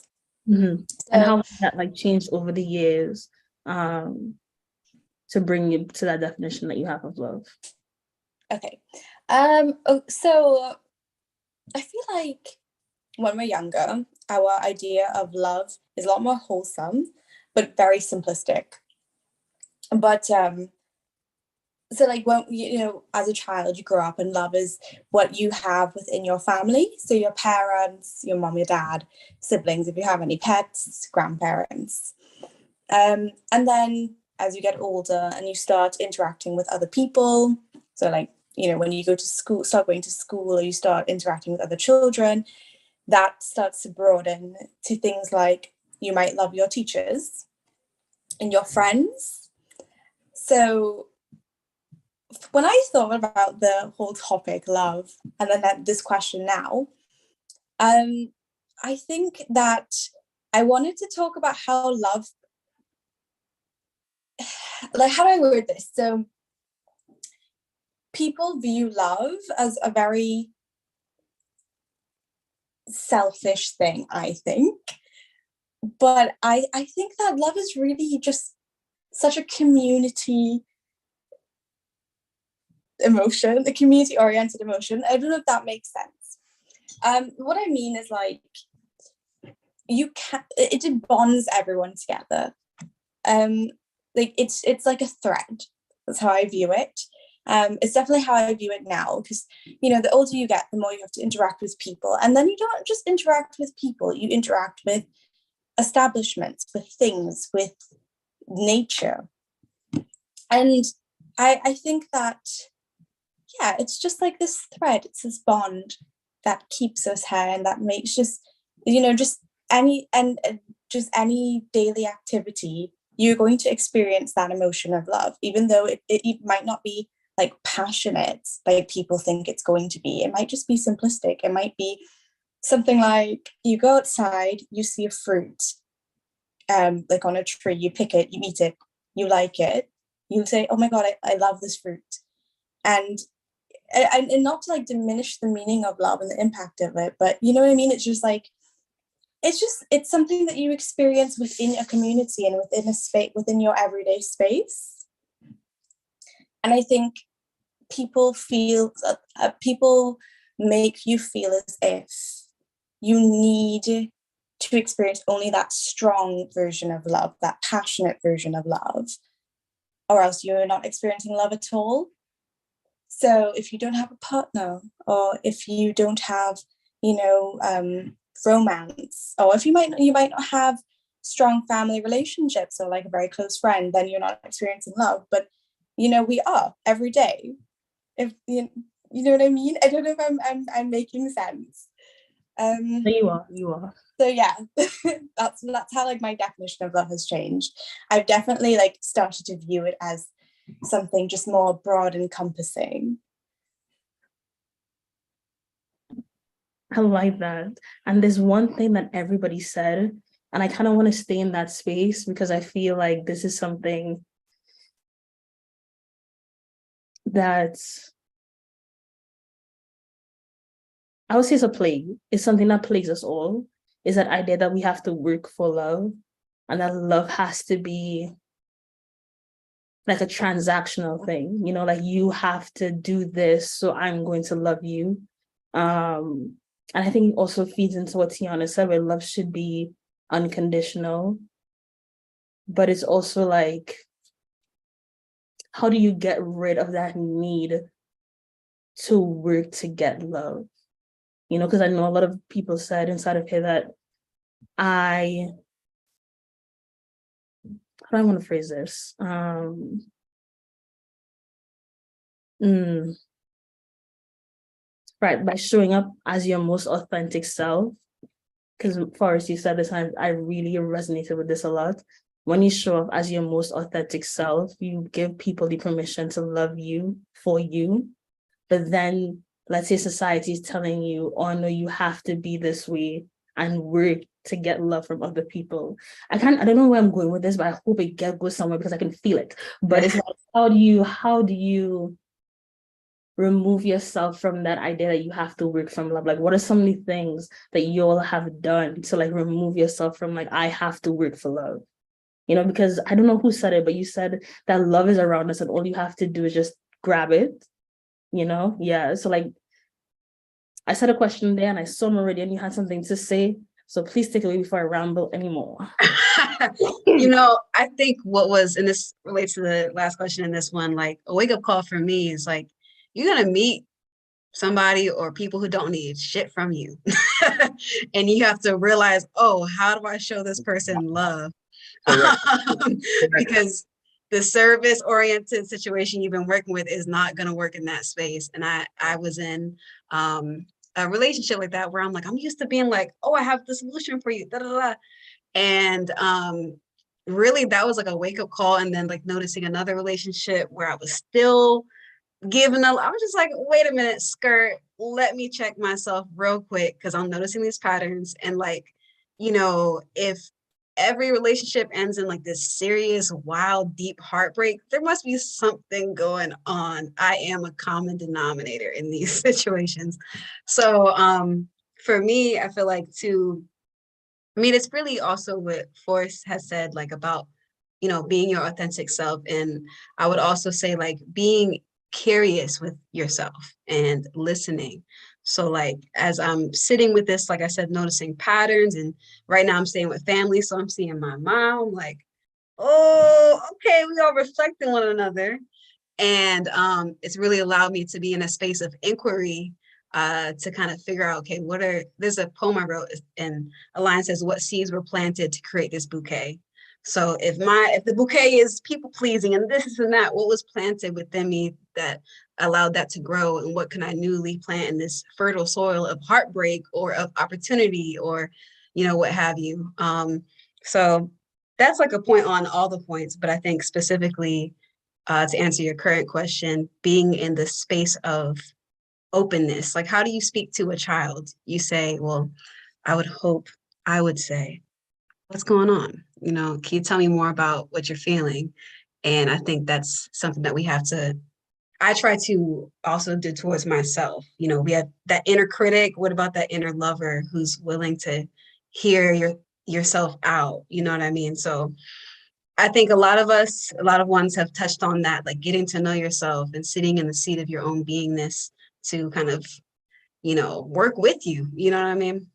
Mm-hmm. And how has that like changed over the years to bring you to that definition that you have of love? Okay. So I feel like when we're younger, our idea of love is a lot more wholesome, but very simplistic. But so like when as a child, you grow up and love is what you have within your family. So your parents, your mom, your dad, siblings, if you have any pets, grandparents. And then as you get older and you start interacting with other people, so like, when you go to school, start going to school, or you start interacting with other children, that starts to broaden to things like You might love your teachers and your friends. So when I thought about the whole topic, love, and then this question now, I think that I wanted to talk about how love, like, how do I word this? So people view love as a very selfish thing, I think. But I think that love is really just such a community emotion, a community-oriented emotion. I don't know if that makes sense. What I mean is, like, it bonds everyone together. Like it's like a thread. That's how I view it. It's definitely how I view it now, because, you know, the older you get, the more you have to interact with people, and then you don't just interact with people, you interact with establishments, with things, with nature. And I think that, yeah, it's just like this thread, it's this bond that keeps us here, and that makes just, you know, just any daily activity, you're going to experience that emotion of love, even though it might not be like passionate like people think it's going to be. It might just be simplistic. It might be something like, you go outside, you see a fruit, like on a tree, you pick it, you eat it, you like it, you say, oh my God, I love this fruit. And not to like diminish the meaning of love and the impact of it, but you know what I mean? It's just like, it's something that you experience within a community and within a space, within your everyday space. And I think people make you feel as if you need to experience only that strong version of love, that passionate version of love, or else you're not experiencing love at all. So if you don't have a partner, or if you don't have, you know, romance, or if you might not have strong family relationships, or like a very close friend, then you're not experiencing love. But, you know, we are every day. If you know what I mean? I don't know if I'm making sense. You are. So yeah, that's how like my definition of love has changed. I've definitely like started to view it as something just more broad encompassing. I like that. And there's one thing that everybody said, and I kind of want to stay in that space, because I feel like this is something that's, I would say, it's a plague. It's something that plagues us all, is that idea that we have to work for love, and that love has to be like a transactional thing, you know, like you have to do this, so I'm going to love you. And I think it also feeds into what Tiana said, where love should be unconditional. But it's also like, how do you get rid of that need to work to get love? You know, because I know a lot of people said inside of here that how do I want to phrase this? Right, by showing up as your most authentic self. Because Forrest, you said this, and I really resonated with this a lot. When you show up as your most authentic self, you give people the permission to love you for you. But then, let's say society is telling you, oh no, you have to be this way and work to get love from other people. I don't know where I'm going with this, but I hope it goes somewhere, because I can feel it. But it's like, how do you remove yourself from that idea that you have to work from love? Like, what are some of the things that you all have done to like remove yourself from like, I have to work for love? You know, because I don't know who said it, but you said that love is around us and all you have to do is just grab it, you know? Yeah. So like, I said a question there and I saw Meridian, you had something to say. So please take it away before I ramble anymore. You know, I think what was, and this relates to the last question in this one, like a wake up call for me is like, you're going to meet somebody or people who don't need shit from you. And you have to realize, oh, how do I show this person love? Because the service oriented situation you've been working with is not going to work in that space. And I was in a relationship like that where I'm like, I'm used to being like, oh, I have the solution for you. Da, da, da. And really that was like a wake-up call. And then like noticing another relationship where I was still giving I was just like, wait a minute, skirt, let me check myself real quick, because I'm noticing these patterns. And like, you know, if every relationship ends in like this serious, wild, deep heartbreak, there must be something going on. I am a common denominator in these situations. So for me, I feel like it's really also what Forrest has said, like about, you know, being your authentic self. And I would also say like being curious with yourself and listening. So like, as I'm sitting with this, like I said, noticing patterns, and right now I'm staying with family. So I'm seeing my mom, like, oh, okay, we all reflecting one another. And it's really allowed me to be in a space of inquiry, to kind of figure out, okay, there's a poem I wrote, and a line says, what seeds were planted to create this bouquet? So if the bouquet is people pleasing and this and that, what was planted within me that allowed that to grow, and what can I newly plant in this fertile soil of heartbreak or of opportunity, or, you know, what have you. So that's like a point on all the points, but I think specifically, to answer your current question, being in the space of openness. Like, how do you speak to a child? You say, well, I would say, what's going on? You know, can you tell me more about what you're feeling? And I think that's something that I try to also do towards myself. You know, we have that inner critic. What about that inner lover who's willing to hear yourself out? You know what I mean? So I think a lot of ones have touched on that, like getting to know yourself and sitting in the seat of your own beingness to kind of, you know, work with you. You know what I mean?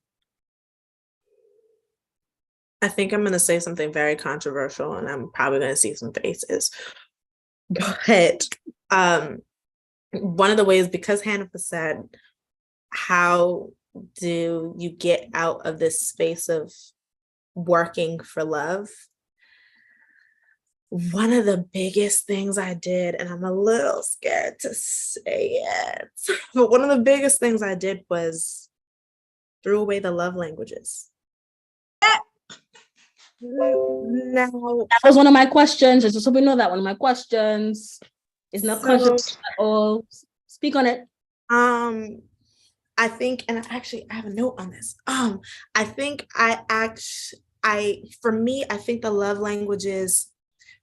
I think I'm going to say something very controversial, and I'm probably going to see some faces. But one of the ways, because Hannah said, how do you get out of this space of working for love? One of the biggest things I did, and I'm a little scared to say it, but one of the biggest things I did was threw away the love languages. Now, that was one of my questions. Just so we know that one of my questions is not controversial at all. Speak on it. I think, and I have a note on this. I think for me, I think the love languages,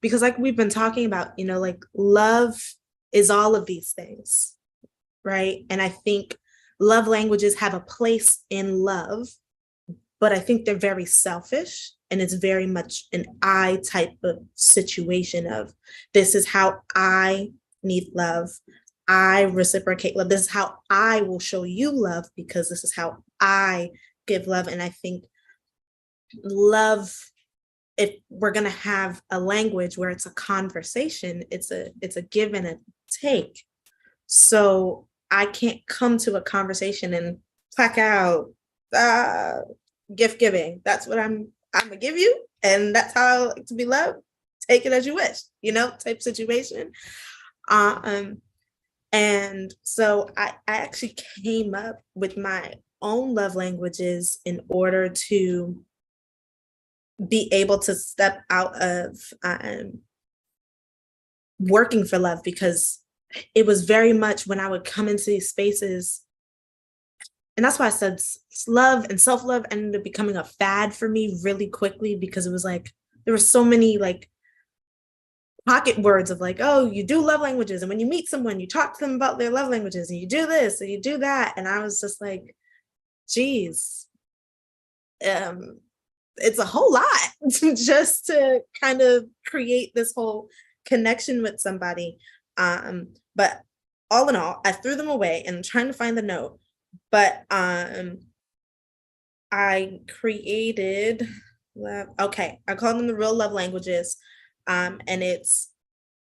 because like we've been talking about, you know, like love is all of these things, right? And I think love languages have a place in love, but I think they're very selfish, and it's very much an I type of situation of, this is how I need love. I reciprocate love. This is how I will show you love, because this is how I give love. And I think love, if we're going to have a language where it's a conversation, it's a give and a take. So I can't come to a conversation and plaque out gift giving. That's what I'm gonna give you, and that's how I like to be loved. Take it as you wish, you know, type situation. And so I actually came up with my own love languages in order to be able to step out of working for love, because it was very much when I would come into these spaces. And that's why I said love and self-love ended up becoming a fad for me really quickly, because it was like, there were so many like pocket words of like, oh, you do love languages. And when you meet someone, you talk to them about their love languages, and you do this and you do that. And I was just like, geez, it's a whole lot just to kind of create this whole connection with somebody. But all in all, I threw them away, and I'm trying to find the note. But I created, okay, I call them the real love languages. And it's,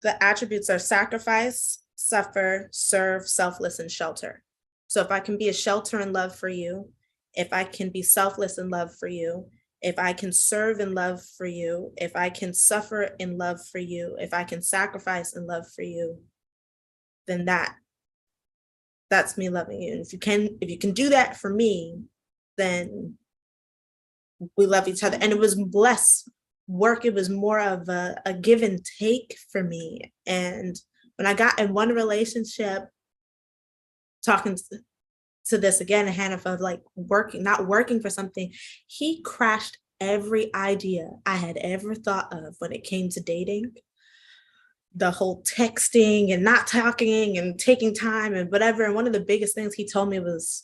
the attributes are sacrifice, suffer, serve, selfless, and shelter. So if I can be a shelter and love for you, if I can be selfless and love for you, if I can serve in love for you, if I can suffer in love for you, if I can sacrifice in love for you, then that's me loving you. And if you can do that for me, then we love each other. And it was less work. It was more of a give and take for me. And when I got in one relationship, talking to this again, Hannah, of like not working for something, he crashed every idea I had ever thought of when it came to dating. The whole texting and not talking and taking time and whatever. And one of the biggest things he told me was,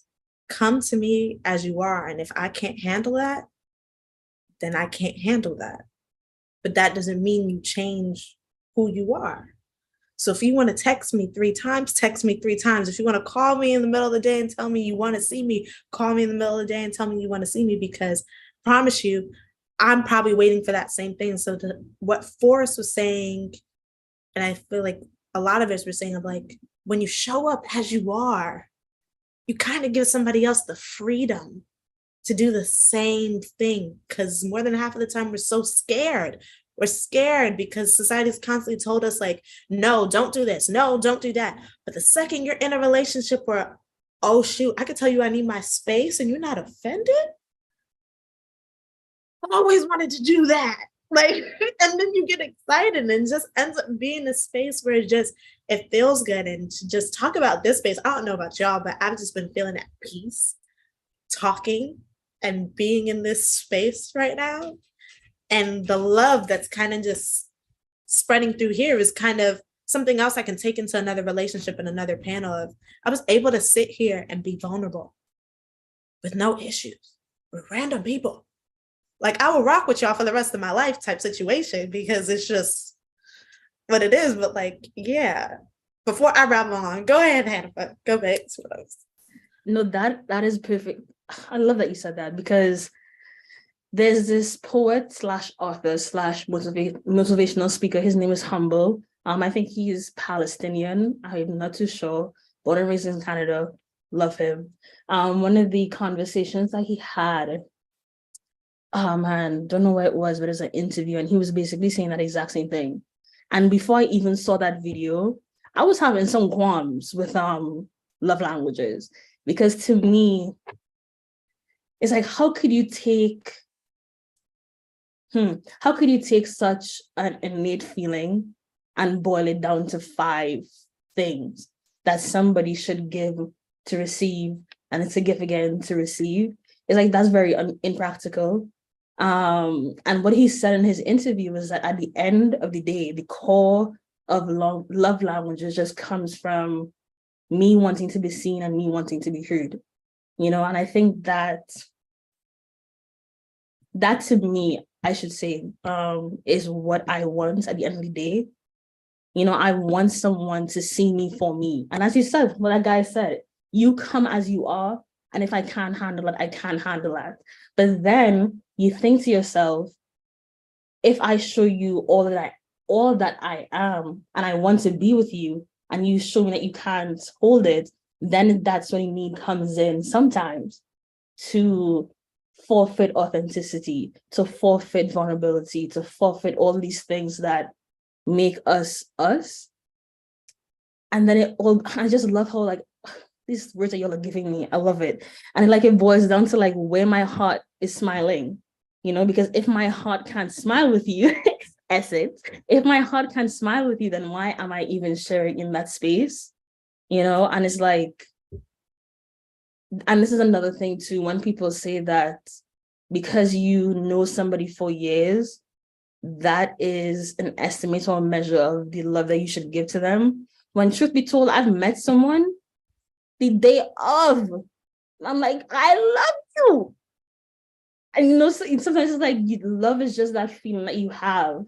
come to me as you are. And if I can't handle that, then I can't handle that. But that doesn't mean you change who you are. So if you want to text me 3 times, text me 3 times. If you want to call me in the middle of the day and tell me you want to see me, call me in the middle of the day and tell me you want to see me, because I promise you, I'm probably waiting for that same thing. So what Forrest was saying, and I feel like a lot of us were saying, of like, when you show up as you are, you kind of give somebody else the freedom to do the same thing. Because more than half of the time, we're so scared. We're scared because society's constantly told us, like, no, don't do this. No, don't do that. But the second you're in a relationship where, oh, shoot, I could tell you I need my space and you're not offended. I always wanted to do that. Like, and then you get excited and it just ends up being a space where it feels good. And to just talk about this space, I don't know about y'all, but I've just been feeling at peace talking and being in this space right now. And the love that's kind of just spreading through here is kind of something else I can take into another relationship and another panel of. I was able to sit here and be vulnerable with no issues with random people. Like, I will rock with y'all for the rest of my life type situation, because it's just what it is. But like, yeah, before I ramble on, go ahead, Hannah, go back to what I was. No, that is perfect. I love that you said that, because there's this poet / author / motivational speaker. His name is Humble. I think he's Palestinian. I'm not too sure. Born and raised in Canada. Love him. One of the conversations that he had, man, don't know where it was, but it was an interview, and he was basically saying that exact same thing. And before I even saw that video, I was having some qualms with love languages, because to me, it's like, how could you take such an innate feeling and boil it down to 5 things that somebody should give to receive, and to give again to receive? It's like, that's very impractical. And what he said in his interview was that at the end of the day, the core of love languages just comes from me wanting to be seen and me wanting to be heard, and I think that to me, I should say, is what I want at the end of the day. I want someone to see me for me. And as you said, what that guy said, you come as you are, and if I can't handle it, I can't handle that. But then you think to yourself, if I show you all that I am, and I want to be with you, and you show me that you can't hold it, then that's when need comes in sometimes, to forfeit authenticity, to forfeit vulnerability, to forfeit all these things that make us us. And then I just love how, like, these words that y'all are giving me, I love it. And like, it boils down to like where my heart is smiling, because if my heart can't smile with you, essence, if my heart can't smile with you, then why am I even sharing in that space? And it's like, and this is another thing too, when people say that because you know somebody for years, that is an estimate or a measure of the love that you should give to them. When truth be told, I've met someone the day of, I'm like, I love you. And sometimes it's like, love is just that feeling that you have.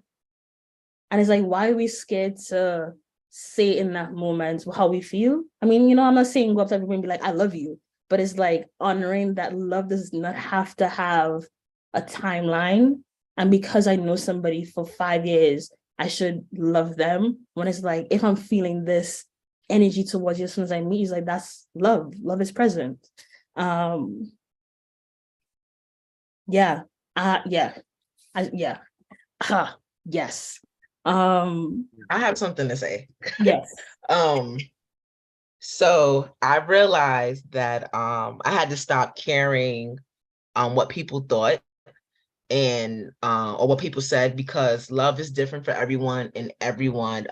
And it's like, why are we scared to say in that moment how we feel? I mean, I'm not saying go up to everyone and be like, I love you. But it's like honoring that love does not have to have a timeline. And because I know somebody for 5 years, I should love them. When it's like, if I'm feeling this energy towards you as soon as I meet you, it's like, that's love. Love is present. Yes. I have something to say. Yes. So I realized that I had to stop caring what people thought and or what people said, because love is different for everyone, and everyone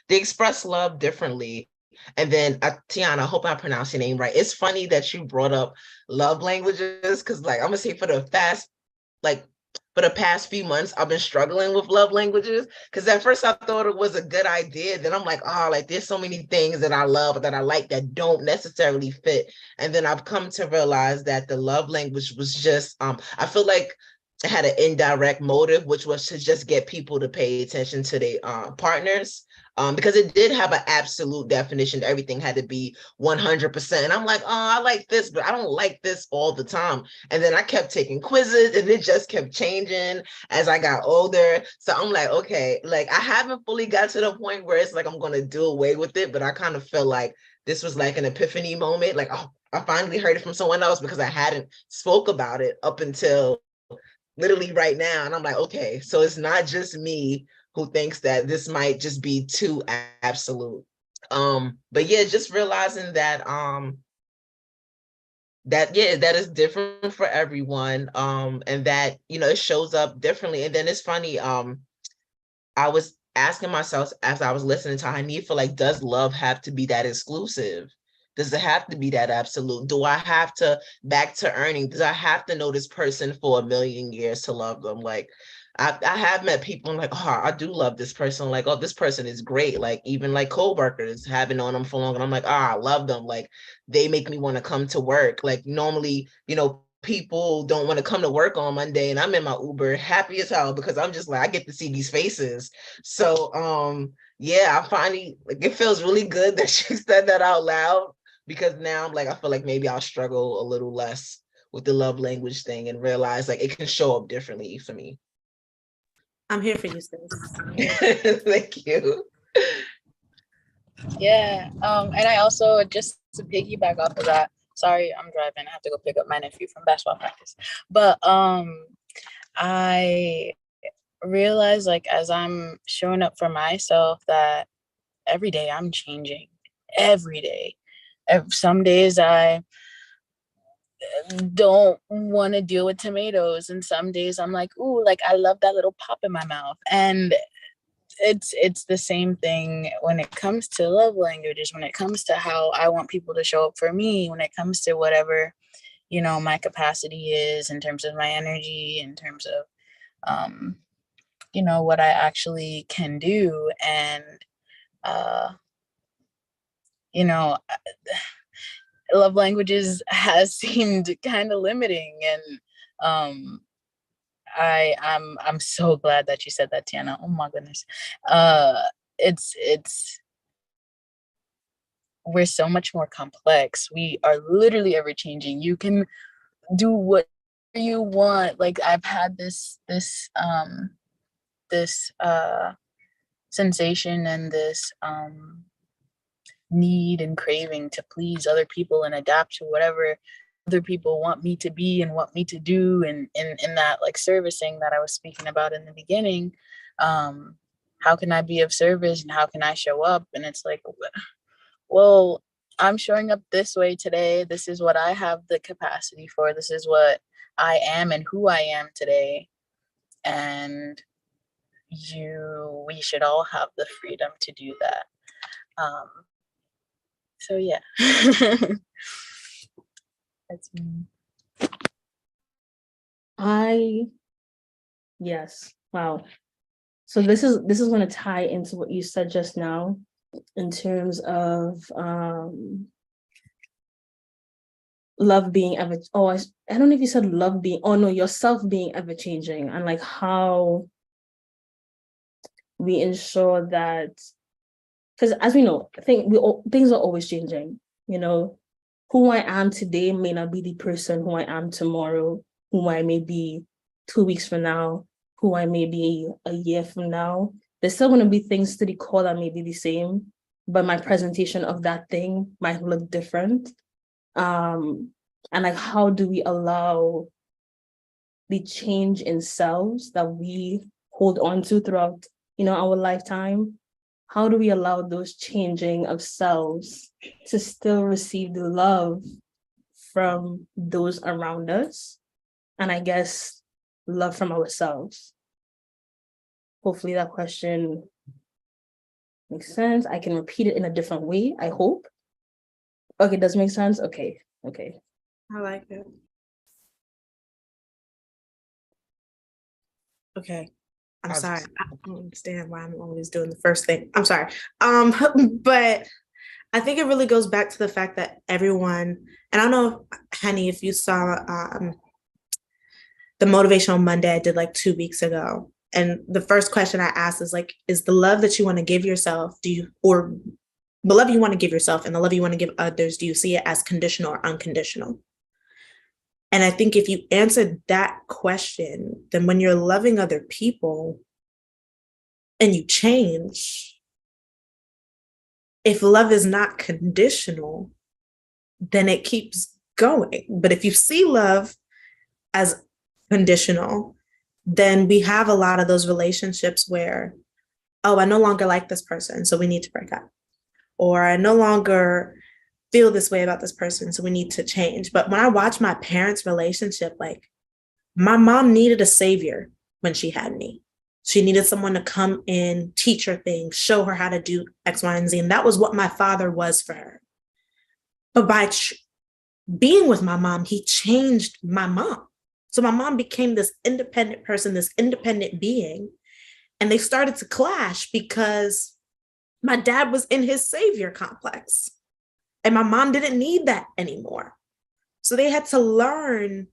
they express love differently. And then Tiana, I hope I pronounced your name right. It's funny that you brought up love languages, because like I'm gonna say for the past few months, I've been struggling with love languages, because at first I thought it was a good idea. Then I'm like, oh, like there's so many things that I love, that I like, that don't necessarily fit. And then I've come to realize that the love language was just, I feel like it had an indirect motive, which was to just get people to pay attention to their partners. Because it did have an absolute definition. Everything had to be 100%. And I'm like, oh, I like this, but I don't like this all the time. And then I kept taking quizzes, and it just kept changing as I got older. So I'm like, okay, like I haven't fully got to the point where it's like I'm going to do away with it, but I kind of feel like this was like an epiphany moment. Like, oh, I finally heard it from someone else, because I hadn't spoke about it up until literally right now. And I'm like, okay, so it's not just me who thinks that this might just be too absolute. But yeah, just realizing that that is different for everyone, and that, you know, it shows up differently. And then it's funny, I was asking myself as I was listening to Hanifa, like, does love have to be that exclusive? Does it have to be that absolute? Do I have to, back to earning, does I have to know this person for a million years to love them? Like, I have met people, I'm like, oh, I do love this person. Like, oh, this person is great. Like, even like coworkers, haven't known them for long, and I'm like, I love them. Like, they make me want to come to work. Like, normally, you know, people don't want to come to work on Monday, and I'm in my Uber happy as hell, because I'm just like, I get to see these faces. So yeah, I finally, like, it feels really good that you said that out loud, because now I'm like, I feel like maybe I'll struggle a little less with the love language thing, and realize like it can show up differently for me. I'm here for you, sis. Thank you. Yeah. And I also, just to piggyback off of that, sorry, I'm driving. I have to go pick up my nephew from basketball practice. But I realize, like, as I'm showing up for myself, that every day I'm changing. Every day. Some days I don't want to deal with tomatoes, and some days I'm like, ooh, like I love that little pop in my mouth. And it's the same thing when it comes to love languages, when it comes to how I want people to show up for me, when it comes to whatever, you know, my capacity is in terms of my energy, in terms of you know, what I actually can do. And you know, love languages has seemed kind of limiting. And I'm so glad that you said that, Tiana. Oh my goodness. It's we're so much more complex. We are literally ever changing. You can do what you want. Like, I've had this sensation and this need and craving to please other people and adapt to whatever other people want me to be and want me to do, and in that, like, servicing that I was speaking about in the beginning. How can I be of service, and how can I show up? And it's like, well, I'm showing up this way today. This is what I have the capacity for. This is what I am and who I am today. And we should all have the freedom to do that. So yeah. That's me. Yes. Wow. So this is going to tie into what you said just now, in terms of love being ever, I don't know if you said love being, oh no, yourself being ever changing, and like how we ensure that, because as we know, I think things are always changing. You know, who I am today may not be the person who I am tomorrow, who I may be 2 weeks from now, who I may be a year from now. There's still going to be things to the core that may be the same, but my presentation of that thing might look different. And like, how do we allow the change in selves that we hold on to throughout, you know, our lifetime? How do we allow those changing of selves to still receive the love from those around us? And I guess love from ourselves? Hopefully that question makes sense. I can repeat it in a different way, I hope. Okay, does it make sense? Okay. I like it. Okay. I'm sorry. I don't understand why I'm always doing the first thing. I'm sorry. But I think it really goes back to the fact that everyone, and I don't know, Henny, if you saw the Motivational Monday I did like 2 weeks ago. And the first question I asked is like, is the love that you want to give yourself, or the love you want to give yourself and the love you want to give others, do you see it as conditional or unconditional? And I think if you answer that question, then when you're loving other people and you change, if love is not conditional, then it keeps going. But if you see love as conditional, then we have a lot of those relationships where, oh, I no longer like this person, so we need to break up. Or I no longer feel this way about this person, so we need to change. But when I watch my parents' relationship, like my mom needed a savior when she had me. She needed someone to come in, teach her things, show her how to do X, Y, and Z. And that was what my father was for her. But by being with my mom, he changed my mom. So my mom became this independent person, this independent being. And they started to clash because my dad was in his savior complex. And my mom didn't need that anymore. So they had to learn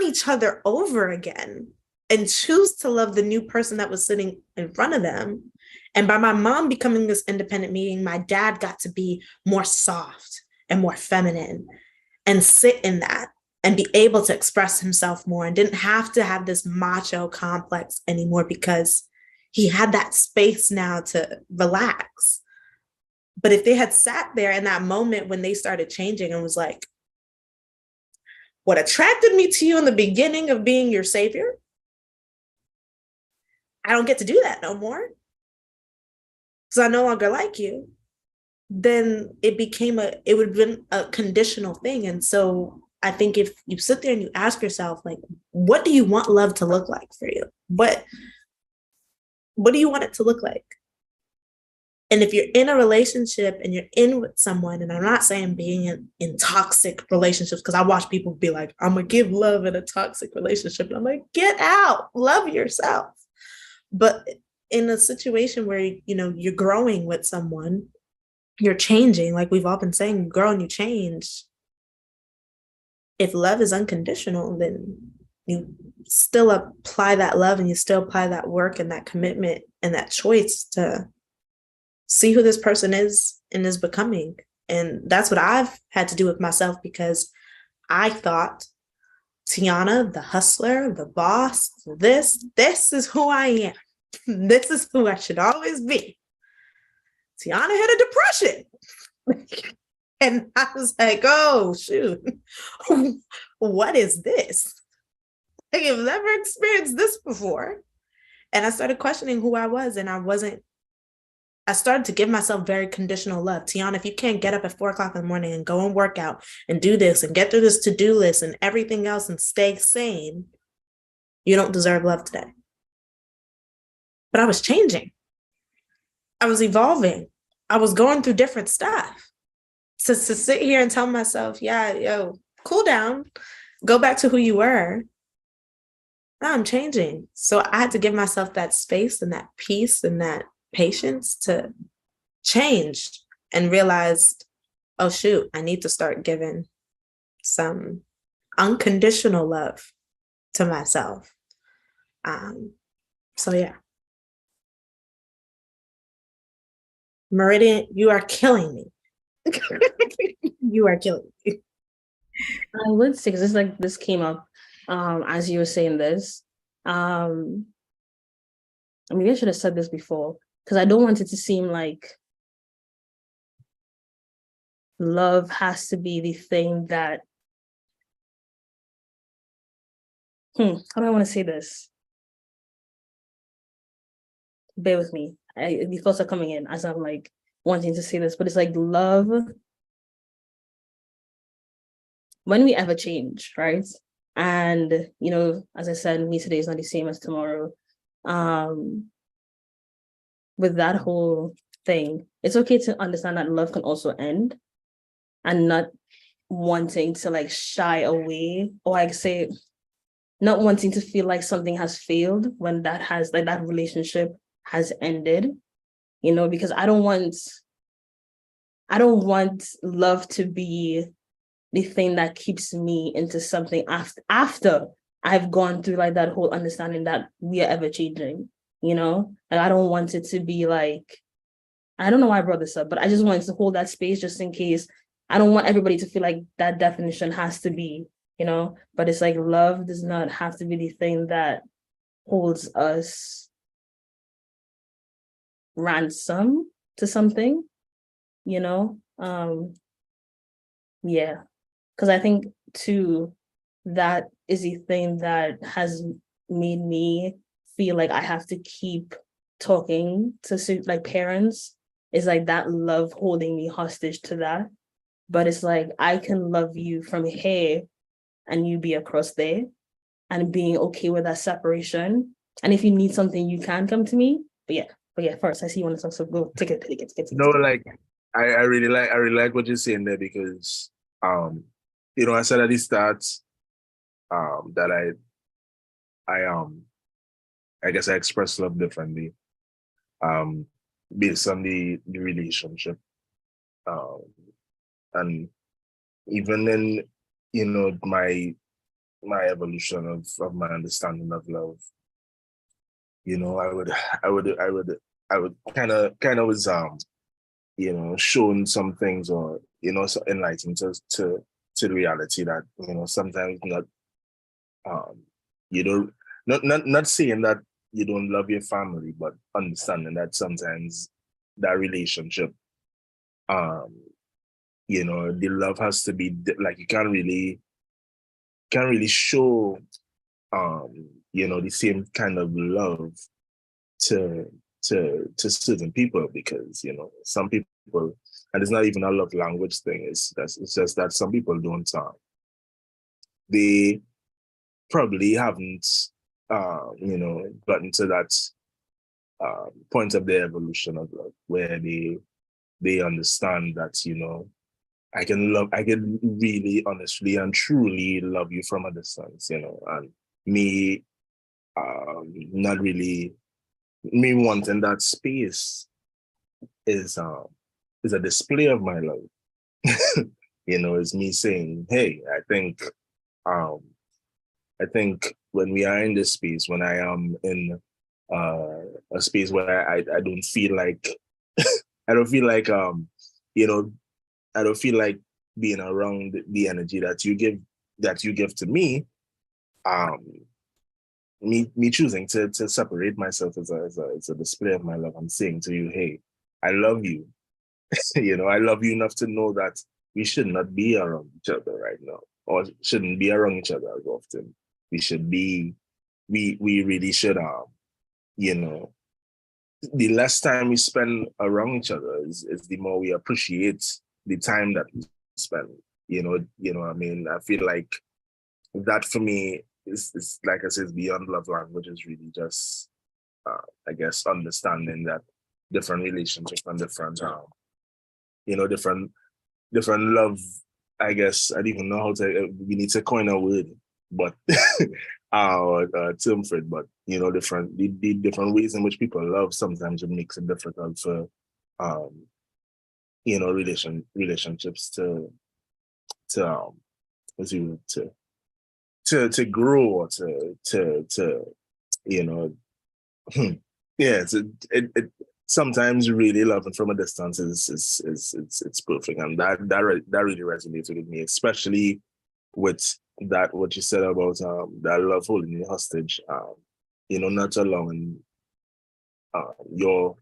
each other over again and choose to love the new person that was sitting in front of them. And by my mom becoming this independent being, my dad got to be more soft and more feminine and sit in that and be able to express himself more and didn't have to have this macho complex anymore because he had that space now to relax. But if they had sat there in that moment when they started changing and was like, what attracted me to you in the beginning of being your savior, I don't get to do that no more because I no longer like you, then it would have been a conditional thing. And so I think if you sit there and you ask yourself, like, what do you want love to look like for you? What do you want it to look like? And if you're in a relationship and you're in with someone, and I'm not saying being in toxic relationships, because I watch people be like, I'm going to give love in a toxic relationship. And I'm like, get out, love yourself. But in a situation where, you're growing with someone, you're changing, like we've all been saying, you grow and you change. If love is unconditional, then you still apply that love and you still apply that work and that commitment and that choice to see who this person is and is becoming. And that's what I've had to do with myself, because I thought Tiana, the hustler, the boss, this is who I am. This is who I should always be. Tiana had a depression. And I was like, oh, shoot, what is this? Like, I've never experienced this before. And I started questioning who I was, and I started to give myself very conditional love. Tiana, if you can't get up at 4:00 in the morning and go and work out and do this and get through this to-do list and everything else and stay sane, you don't deserve love today. But I was changing. I was evolving. I was going through different stuff. To sit here and tell myself, cool down, go back to who you were. Now I'm changing. So I had to give myself that space and that peace and that patience to change and realize, oh shoot, I need to start giving some unconditional love to myself. So yeah. Meridian, you are killing me. You are killing me. I would say, because this came up as you were saying this. Maybe I should have said this before, because I don't want it to seem like love has to be the thing that, how do I want to say this? Bear with me. The thoughts are coming in as I'm like wanting to say this, but it's like love, when we ever change, right? And, you know, as I said, me today is not the same as tomorrow. With that whole thing, it's okay to understand that love can also end, and not wanting to like shy away, or like say, not wanting to feel like something has failed when that has, like, that relationship has ended, you know, because I don't want love to be the thing that keeps me into something after I've gone through like that whole understanding that we are ever changing, you know? Like, I don't want it to be like, I don't know why I brought this up, but I just wanted to hold that space just in case. I don't want everybody to feel like that definition has to be, you know, but it's like love does not have to be the thing that holds us ransom to something, you know? Yeah. Because I think too, that is the thing that has made me feel like I have to keep talking to like parents, is like that love holding me hostage to that. But it's like, I can love you from here and you be across there, and being okay with that separation. And if you need something, you can come to me. But yeah, first I see you want to talk, so go take it. No, like I really like what you're saying there, because you know, I said at the start that I guess I express love differently um based on the relationship. Um and even in, you know, my evolution of my understanding of love, you know, I would kind of was you know, shown some things, or, you know, so enlightened to the reality that, you know, sometimes not you don't, not saying that you don't love your family, but understanding that sometimes that relationship, um you know, the love has to be like, you can't really show you know, the same kind of love to certain people, because, you know, some people, and it's not even a love language thing, it's just that some people don't they probably haven't you know, gotten to that point of their evolution of love where they understand that, you know, I can really honestly and truly love you from a distance, you know, and me not really, me wanting that space is a display of my love. You know, it's me saying, hey, um I think when we are in this space, when I am in a space where I don't feel like I don't feel like you know, I don't feel like being around the energy that you give to me, um me choosing to separate myself is a display of my love. I'm saying to you, hey, I love you. You know, I love you enough to know that we should not be around each other right now, or shouldn't be around each other as often. We should be, we really should, you know, the less time we spend around each other is the more we appreciate the time that we spend. You know, I mean, I feel like that for me is like I said, beyond love language, is really just, I guess, understanding that different relationships and different, you know, different love. I guess I don't even know how to. We need to coin a word, but term for it. But, you know, the different ways in which people love sometimes it makes it difficult for, you know, relationships to as you to grow, or to you know, yeah, it sometimes really loving from a distance it's perfect, and that really resonated with me, especially with that what you said about that love holding you hostage, you know, not allowing your,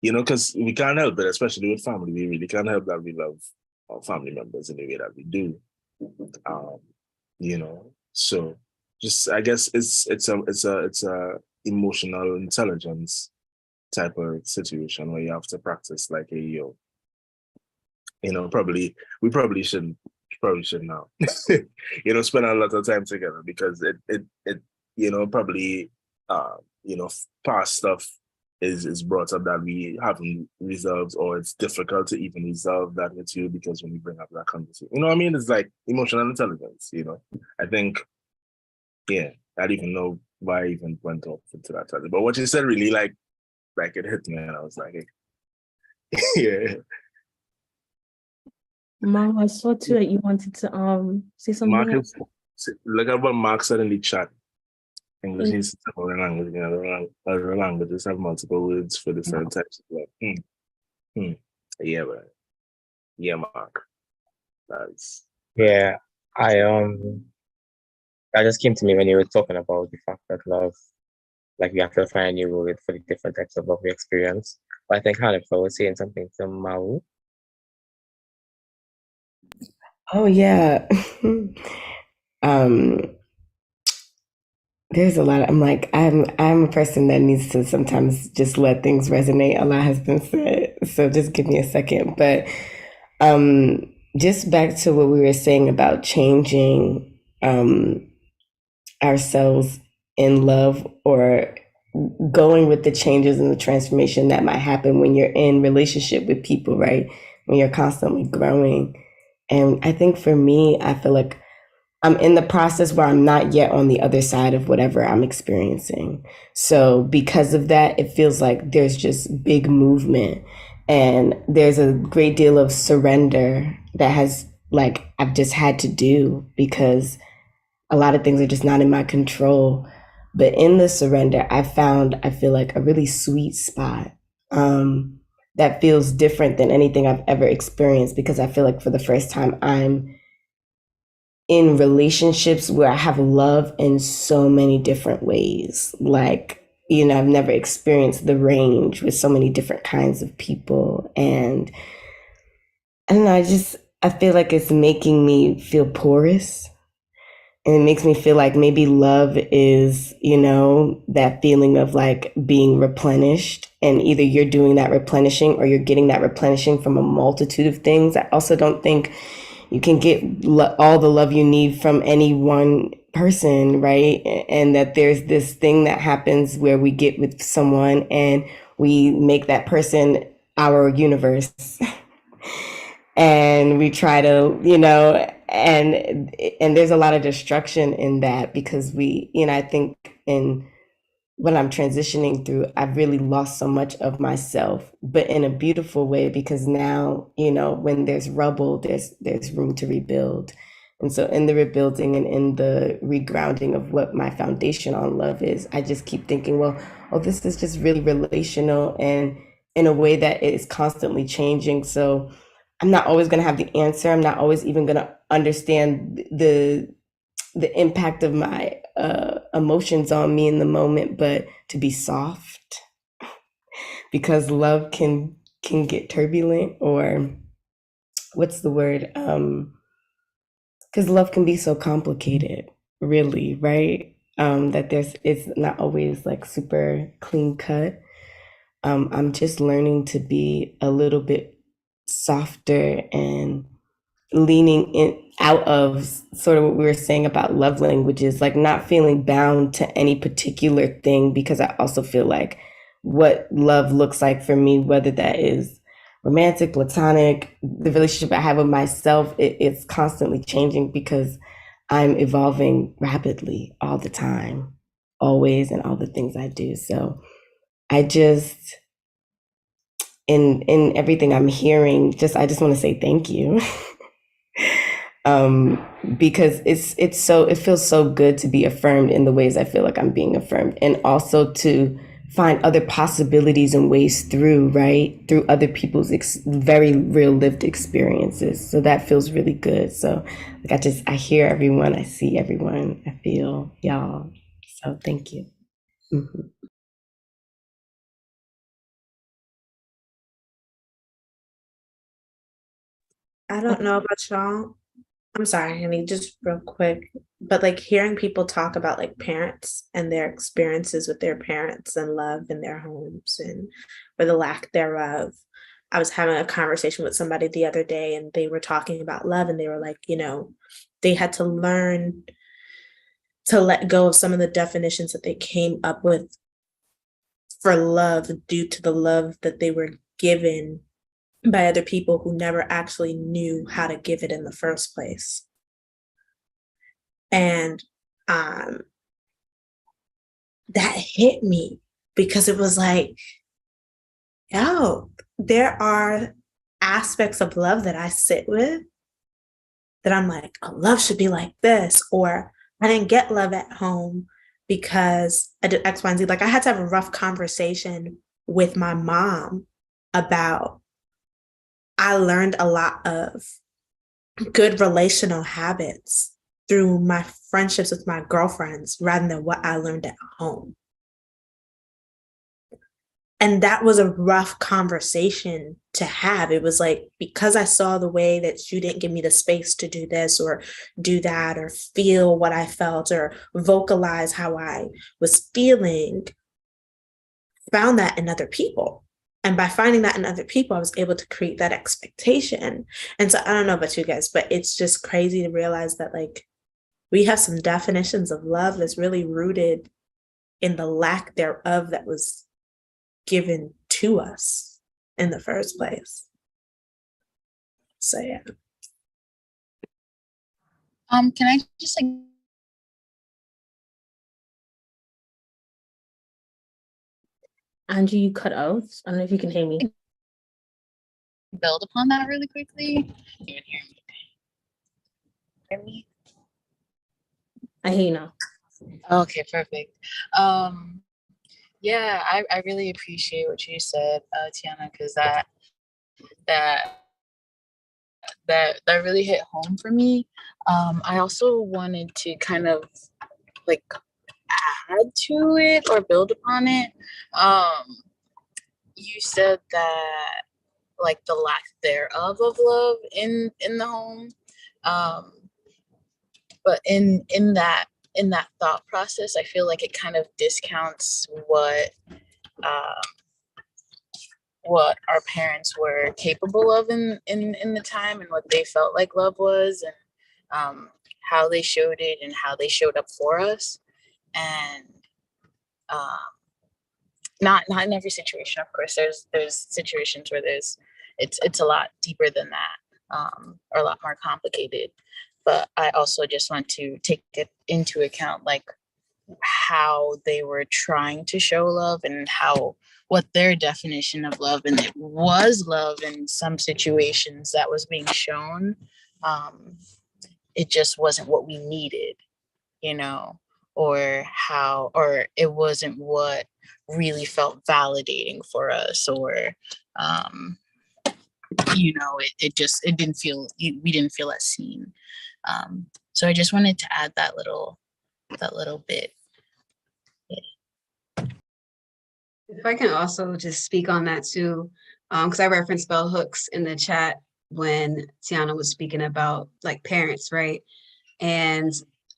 you know, because we can't help it, especially with family, we really can't help that we love our family members in the way that we do, um, you know, so just, I guess it's a emotional intelligence type of situation where you have to practice like a, you know, probably we probably shouldn't probably should now. Spend a lot of time together because it probably past stuff is brought up that we haven't resolved, or it's difficult to even resolve that with you because when you bring up that conversation, you know what I mean? It's like emotional intelligence, I think, yeah, I didn't even know why I even went off into that topic. But what you said really like it hit me, and I was like, hey. Yeah. Mom, I saw too that you wanted to say something. Marcus, look at what Mark said in the chat. English is a language, other languages have multiple words for different types of love. Yeah, but yeah, Mark. That's Yeah, that just came to me when you were talking about the fact that love, like we have to find a new word for the different types of love we experience. But I think Hannah was saying something to Mau. Oh yeah. um there's a lot I'm like I'm a person that needs to sometimes just let things resonate. A lot has been said, so just give me a second. But just back to what we were saying about changing ourselves in love, or going with the changes and the transformation that might happen when you're in relationship with people, right? When you're constantly growing. And I think for me, I feel like I'm in the process where I'm not yet on the other side of whatever I'm experiencing. So because of that, it feels like there's just big movement, and there's a great deal of surrender that has, like, I've just had to do because a lot of things are just not in my control. But in the surrender, I feel like a really sweet spot that feels different than anything I've ever experienced, because I feel like for the first time I'm in relationships where I have love in so many different ways. Like, I've never experienced the range with so many different kinds of people. And I don't know, I feel like it's making me feel porous. And it makes me feel like maybe love is, that feeling of like being replenished. And either you're doing that replenishing or you're getting that replenishing from a multitude of things. I also don't think you can get all the love you need from any one person, right? And that there's this thing that happens where we get with someone and we make that person our universe. And we try to, and there's a lot of destruction in that, because I think in what I'm transitioning through, I've really lost so much of myself, but in a beautiful way, because now, when there's rubble, there's room to rebuild. And so in the rebuilding and in the regrounding of what my foundation on love is, I just keep thinking, well, this is just really relational and in a way that is constantly changing. So I'm not always going to have the answer. I'm not always even going to understand the impact of my emotions on me in the moment, but to be soft, because love can get turbulent, or what's the word? Because love can be so complicated, really, right? That it's not always like super clean cut. I'm just learning to be a little bit softer and leaning in out of sort of what we were saying about love languages, like not feeling bound to any particular thing, because I also feel like what love looks like for me, whether that is romantic, platonic, the relationship I have with myself, it's constantly changing because I'm evolving rapidly all the time, always, and all the things I do. So I just, in everything I'm hearing, I just want to say thank you. Because it feels so good to be affirmed in the ways I feel like I'm being affirmed, and also to find other possibilities and ways through other people's very real lived experiences. So that feels really good. So like I hear everyone, I see everyone, I feel y'all. So thank you. Mm-hmm. I don't know about y'all. I'm sorry, honey, just real quick. But like hearing people talk about like parents and their experiences with their parents and love in their homes and or the lack thereof. I was having a conversation with somebody the other day, and they were talking about love, and they were like, they had to learn to let go of some of the definitions that they came up with for love due to the love that they were given by other people who never actually knew how to give it in the first place. And that hit me, because it was like, there are aspects of love that I sit with that I'm like, oh, love should be like this, or I didn't get love at home because I did X, Y, and Z. Like, I had to have a rough conversation with my mom about, I learned a lot of good relational habits through my friendships with my girlfriends rather than what I learned at home. And that was a rough conversation to have. It was like, because I saw the way that you didn't give me the space to do this or do that or feel what I felt or vocalize how I was feeling, found that in other people. And by finding that in other people, I was able to create that expectation. And so I don't know about you guys, but it's just crazy to realize that, like, we have some definitions of love that's really rooted in the lack thereof that was given to us in the first place. So yeah. Can I just Angie, you cut out. I don't know if you can hear me. build upon that really quickly? You can hear me. Hear me? I hear you now. Okay, perfect. Yeah, I really appreciate what you said, Tiana, because that really hit home for me. I also wanted to kind of like add to it or build upon it. You said that like the lack thereof of love in the home, but in that thought process, I feel like it kind of discounts what our parents were capable of in the time and what they felt like love was, and how they showed it and how they showed up for us. And not in every situation, of course. There's situations where it's a lot deeper than that, or a lot more complicated. But I also just want to take it into account, like how they were trying to show love and what their definition of love, and it was love in some situations that was being shown. It just wasn't what we needed, or it wasn't what really felt validating for us, or it didn't feel, we didn't feel as seen. So I just wanted to add that little bit. If I can also just speak on that too, because I referenced bell hooks in the chat when Tiana was speaking about like parents, right? And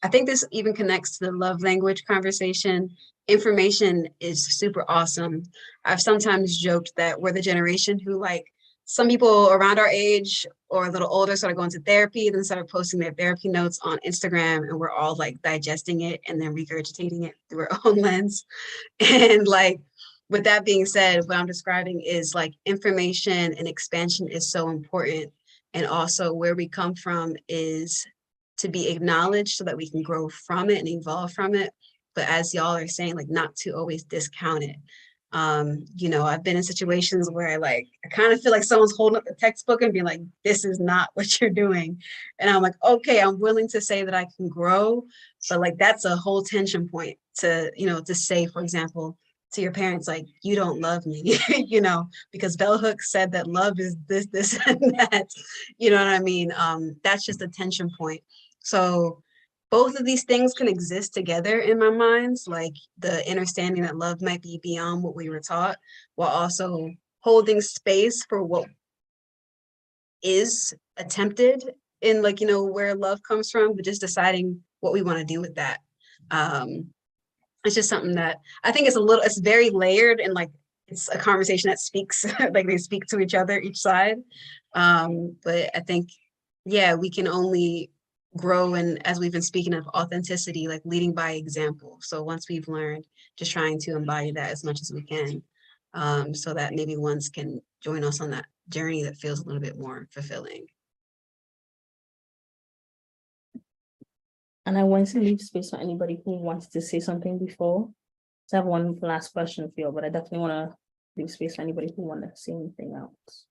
I think this even connects to the love language conversation. Information is super awesome. I've sometimes joked that we're the generation who, like, some people around our age or a little older started going to therapy, then started posting their therapy notes on Instagram, and we're all like digesting it and then regurgitating it through our own lens. And like, with that being said, what I'm describing is like information and expansion is so important. And also where we come from is to be acknowledged so that we can grow from it and evolve from it. But as y'all are saying, like, not to always discount it. I've been in situations where I kind of feel like someone's holding up the textbook and being like, this is not what you're doing. And I'm like, okay, I'm willing to say that I can grow, but like, that's a whole tension point to say, for example, to your parents, like, you don't love me, because bell hooks said that love is this, and that, you know what I mean? That's just a tension point. So both of these things can exist together in my mind, like the understanding that love might be beyond what we were taught, while also holding space for what is attempted in, like, where love comes from, but just deciding what we want to do with that. It's just something that I think it's very layered, and like it's a conversation that speaks, like they speak to each other, each side. But I think, yeah, we can only grow, and as we've been speaking of authenticity, like leading by example. So once we've learned, just trying to embody that as much as we can, so that maybe ones can join us on that journey that feels a little bit more fulfilling. And I want to leave space for anybody who wants to say something before. So I have one last question for you, but I definitely want to leave space for anybody who want to say anything else.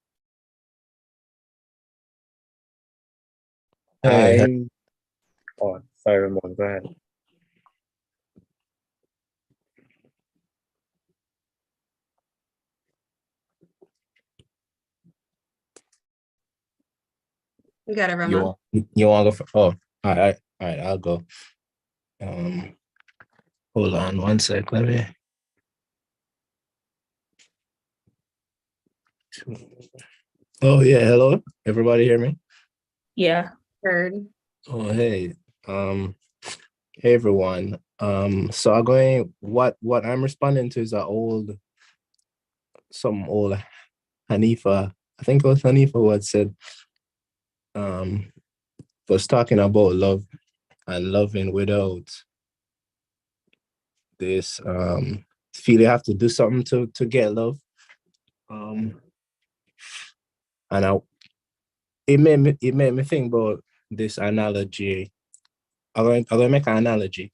I, oh, sorry, Ramon, go ahead. You got it, You Ramon. you want to go? Oh, all right, I'll go. Hold on one sec. Let me. Oh yeah, hello. Everybody hear me? Yeah. Heard. Oh hey. Hey everyone. So I'm going. What I'm responding to is some old Hanifa. I think it was Hanifa who had said. Was talking about love and loving without this feel you have to do something to get love. And it made me think about this analogy. I'm gonna make an analogy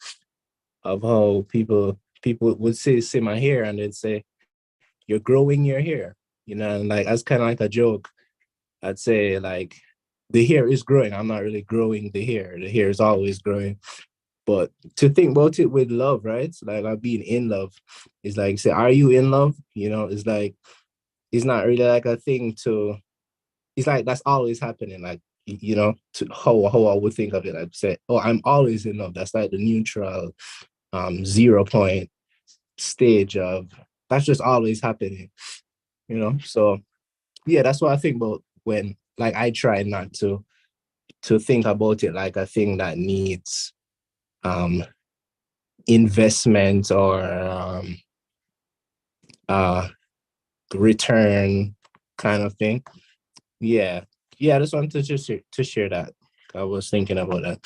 of how people would say my hair, and they'd say, "You're growing your hair," and like that's kind of like a joke. I'd say like the hair is growing. I'm not really growing the hair. The hair is always growing. But to think about it with love, right? Like being in love is like, say, are you in love? It's like, it's not really like a thing to, it's like that's always happening. Like, to how I would think of it. I'd say, oh, I'm always in love. That's like the neutral 0 point stage of, that's just always happening, So yeah, that's what I think about when, like, I try not to think about it like a thing that needs investment or return kind of thing. Yeah, I just wanted to share that. I was thinking about that.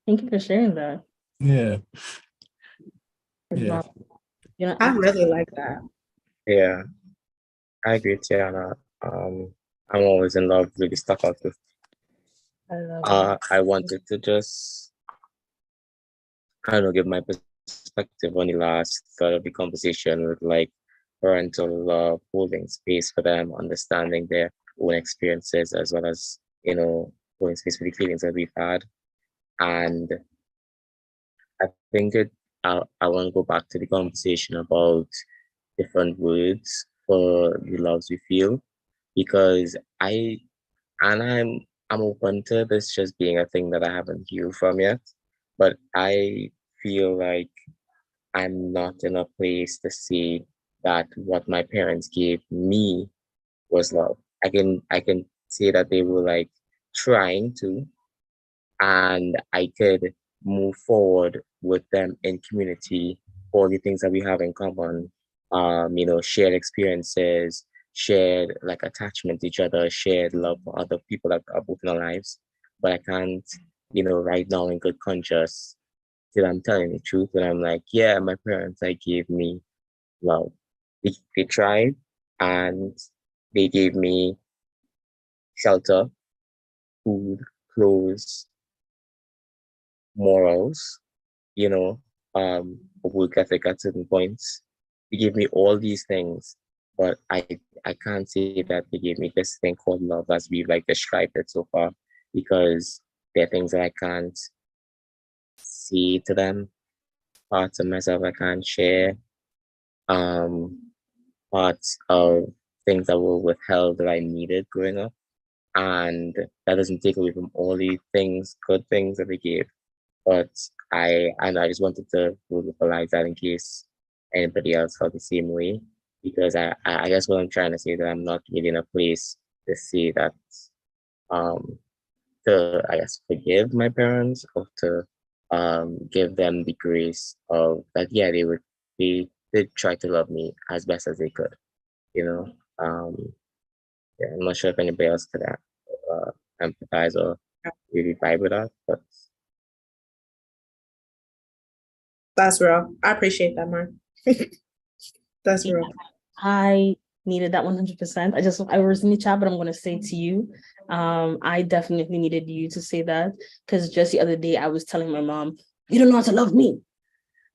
Thank you for sharing that. Yeah. Yeah. I really like that. Yeah, I agree, Tiana. I'm always in love, really stuck out with. I love I wanted to just, I don't know, give my perspective on the last third of the conversation with like parental love, holding space for them, understanding their own experiences, as well as, holding space for the feelings that we've had. And I think I want to go back to the conversation about different words for the loves we feel, because I'm open to this just being a thing that I haven't healed from yet, but I feel like I'm not in a place to say that what my parents gave me was love. I can say that they were like trying to, and I could move forward with them in community, all the things that we have in common, shared experiences, shared like attachment to each other, shared love for other people that are both in our lives. But I can't, right now in good conscience, till I'm telling the truth, and I'm like, yeah, my parents, like, gave me love. They tried, and they gave me shelter, food, clothes, morals, a work ethic at certain points. They gave me all these things, but I can't say that they gave me this thing called love as we've like described it so far, because there are things that I can't say to them, parts of myself I can't share, um, parts of things that were withheld that I needed growing up. And that doesn't take away from all the things, good things that they gave. But I just wanted to vocalize that in case anybody else felt the same way, because I guess what I'm trying to say that I'm not really in a place to say that to, I guess, forgive my parents, or to give them the grace of that. Yeah, they did try to love me as best as they could, you know. Yeah, I'm not sure if anybody else could empathize or really vibe with that, but That's real. I appreciate that, Mark. That's Yeah, real. I needed that 100%. I was in the chat, but I'm gonna say to you, I definitely needed you to say that because just the other day I was telling my mom, you don't know how to love me.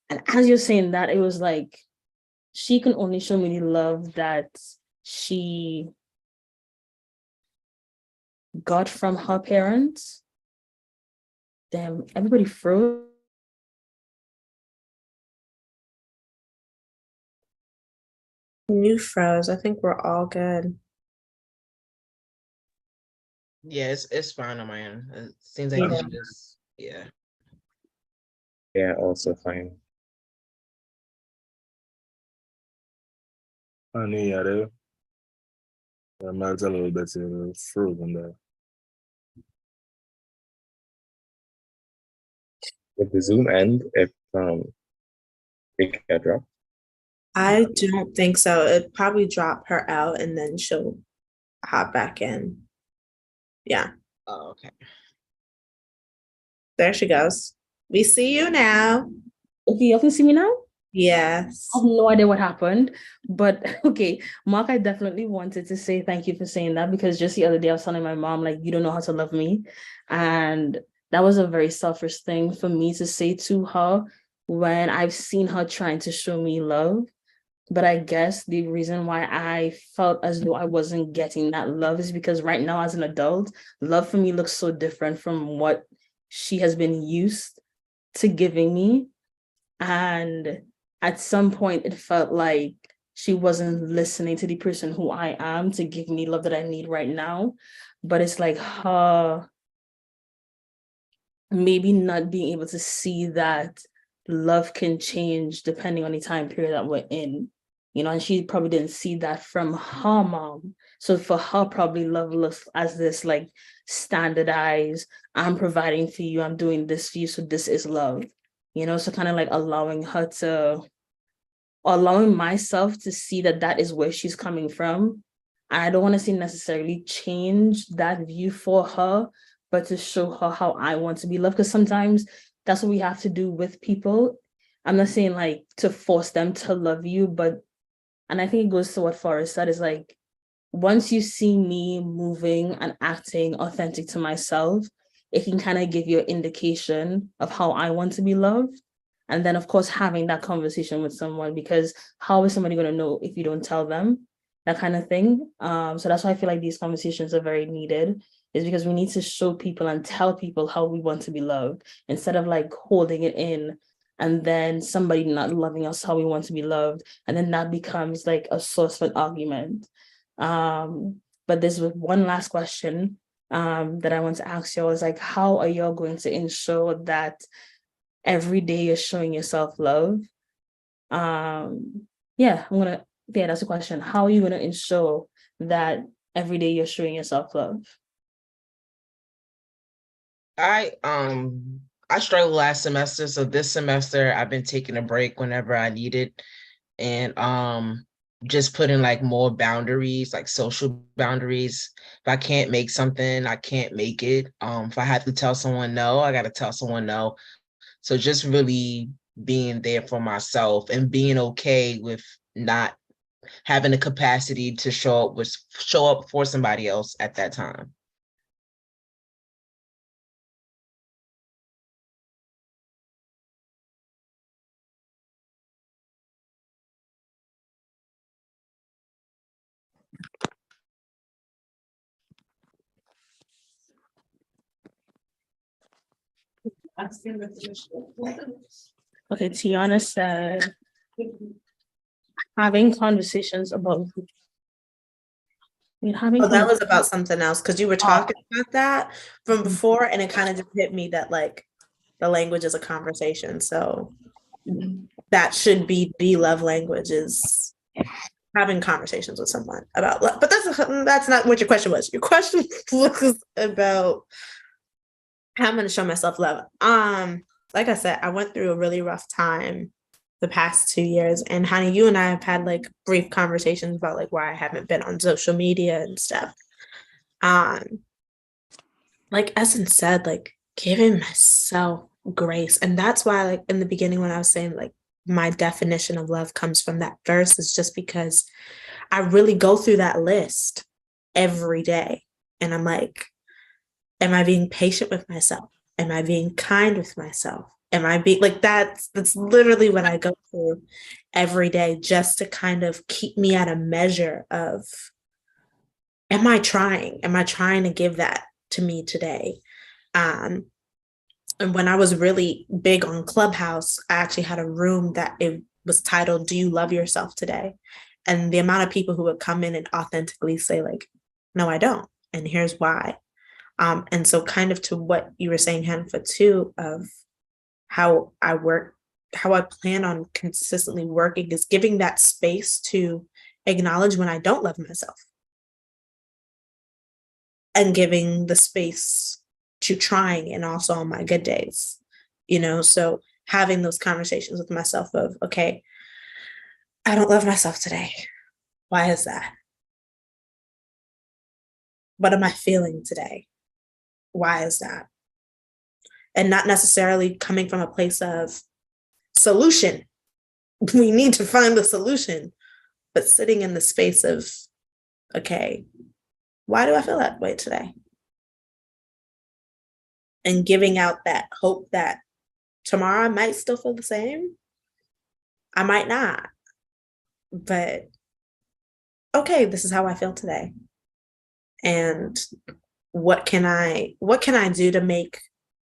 And as you're saying that, it was like she can only show me the love that she got from her parents. Damn, everybody froze. You froze. I think we're all good. Yeah, it's fine on my end. It seems like Yeah. she just, yeah. yeah, also fine. Honey, yeah, that melts a little bit of fruit in there. With the Zoom end, if they get dropped. I don't think so. It'd probably drop her out and then she'll hop back in. Yeah, Oh, okay. there she goes. We see you now. Okay, y'all can see me now? Yes. I have no idea what happened, but okay, Mark, I definitely wanted to say thank you for saying that because just the other day I was telling my mom, like, you don't know how to love me. And that was a very selfish thing for me to say to her when I've seen her trying to show me love. But I guess the reason why I felt as though I wasn't getting that love is because right now, as an adult, love for me looks so different from what she has been used to giving me. And at some point, it felt like she wasn't listening to the person who I am to give me love that I need right now. But it's like her maybe not being able to see that love can change depending on the time period that we're in, and she probably didn't see that from her mom. So for her, probably love looks as this like standardized, I'm providing for you, I'm doing this for you, so this is love, so kind of like allowing myself to see that that is where she's coming from. I don't want to say necessarily change that view for her, but to show her how I want to be loved. Because sometimes that's what we have to do with people. I'm not saying like to force them to love you, and I think it goes to what Forrest said is like, once you see me moving and acting authentic to myself, it can kind of give you an indication of how I want to be loved. And then, of course, having that conversation with someone, because how is somebody going to know if you don't tell them, that kind of thing. So that's why I feel like these conversations are very needed, is because we need to show people and tell people how we want to be loved instead of like holding it in and then somebody not loving us how we want to be loved. And then that becomes like a source of an argument. But there's one last question that I want to ask you is like, how are y'all going to ensure that every day you're showing yourself love? Yeah, that's a question. How are you gonna ensure that every day you're showing yourself love? I struggled last semester, so this semester I've been taking a break whenever I need it, and just putting like more boundaries, like social boundaries. If I can't make something, I can't make it. If I have to tell someone no, I got to tell someone no. So just really being there for myself and being okay with not having the capacity to show up for somebody else at that time. Okay, Tiana said having conversations about That was about something else because you were talking about that from before, and it kind of just hit me that like the language is a conversation. So that should be the love language, is having conversations with someone about love. But that's not what your question was. Your question was about how I'm going to show myself love. Like I said, I went through a really rough time the past 2 years. And honey, you and I have had like brief conversations about like why I haven't been on social media and stuff. Like Essence said, like giving myself grace. And that's why, like in the beginning, when I was saying like my definition of love comes from that verse, is just because I really go through that list every day. And I'm like, am I being patient with myself? Am I being kind with myself? Am I being like that's literally what I go through every day, just to kind of keep me at a measure of, am I trying? Am I trying to give that to me today? And when I was really big on Clubhouse, I actually had a room that it was titled, "Do you love yourself today?" And the amount of people who would come in and authentically say like, no, I don't. And here's why. And so kind of to what you were saying, Hanfa, too, of how I work, how I plan on consistently working, is giving that space to acknowledge when I don't love myself, and giving the space to trying, and also on my good days, so having those conversations with myself of, okay, I don't love myself today. Why is that? What am I feeling today? Why is that? And not necessarily coming from a place of solution. We need to find the solution, but sitting in the space of, okay, why do I feel that way today? And giving out that hope that tomorrow I might still feel the same. I might not, but okay, this is how I feel today. And what can I do to make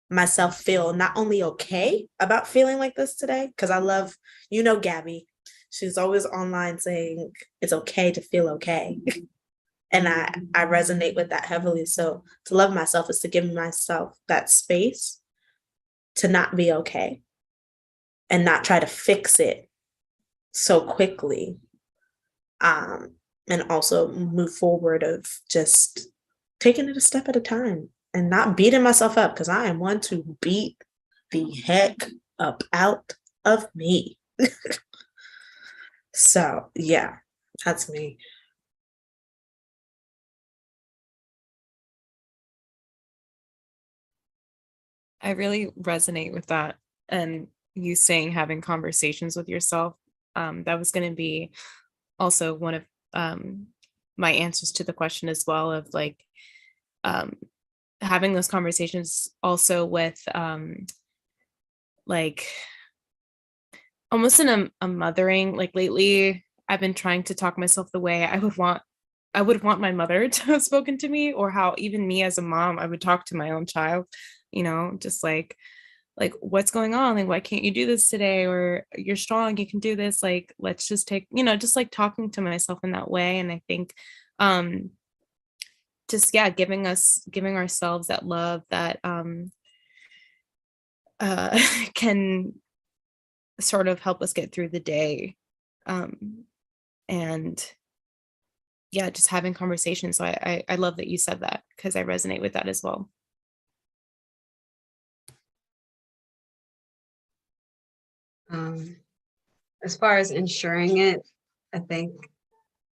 myself feel not only okay about feeling like this today? Because I love, Gabby, she's always online saying it's okay to feel okay. And I resonate with that heavily. So to love myself is to give myself that space to not be okay and not try to fix it so quickly. And also move forward of just taking it a step at a time and not beating myself up, because I am one to beat the heck up out of me. So yeah, that's me. I really resonate with that, and you saying having conversations with yourself. That was going to be also one of my answers to the question as well, of like having those conversations also with like almost in a mothering, like lately I've been trying to talk myself the way I would want my mother to have spoken to me, or how even me as a mom, I would talk to my own child, just like what's going on, like why can't you do this today, or you're strong, you can do this, like let's just take, just like talking to myself in that way. And I think just giving ourselves that love that can sort of help us get through the day, and just having conversations. So I love that you said that, because I resonate with that as well. As far as ensuring it, I think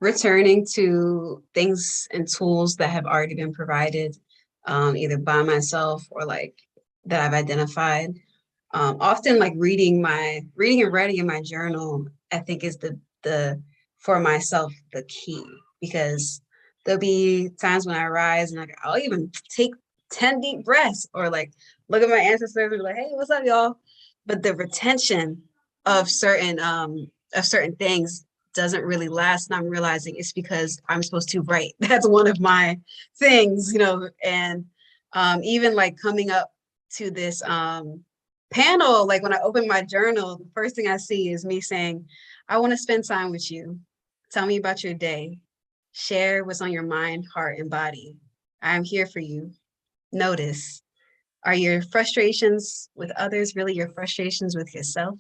returning to things and tools that have already been provided, either by myself or like that I've identified. Often like reading and writing in my journal, I think is the for myself the key, because there'll be times when I rise and like I'll even take 10 deep breaths, or like look at my ancestors and be like, hey, what's up, y'all? But the retention of certain things doesn't really last. And I'm realizing it's because I'm supposed to write. That's one of my things, and even like coming up to this panel, like when I open my journal, the first thing I see is me saying, I want to spend time with you. Tell me about your day. Share what's on your mind, heart, and body. I'm here for you. Notice. Are your frustrations with others really your frustrations with yourself?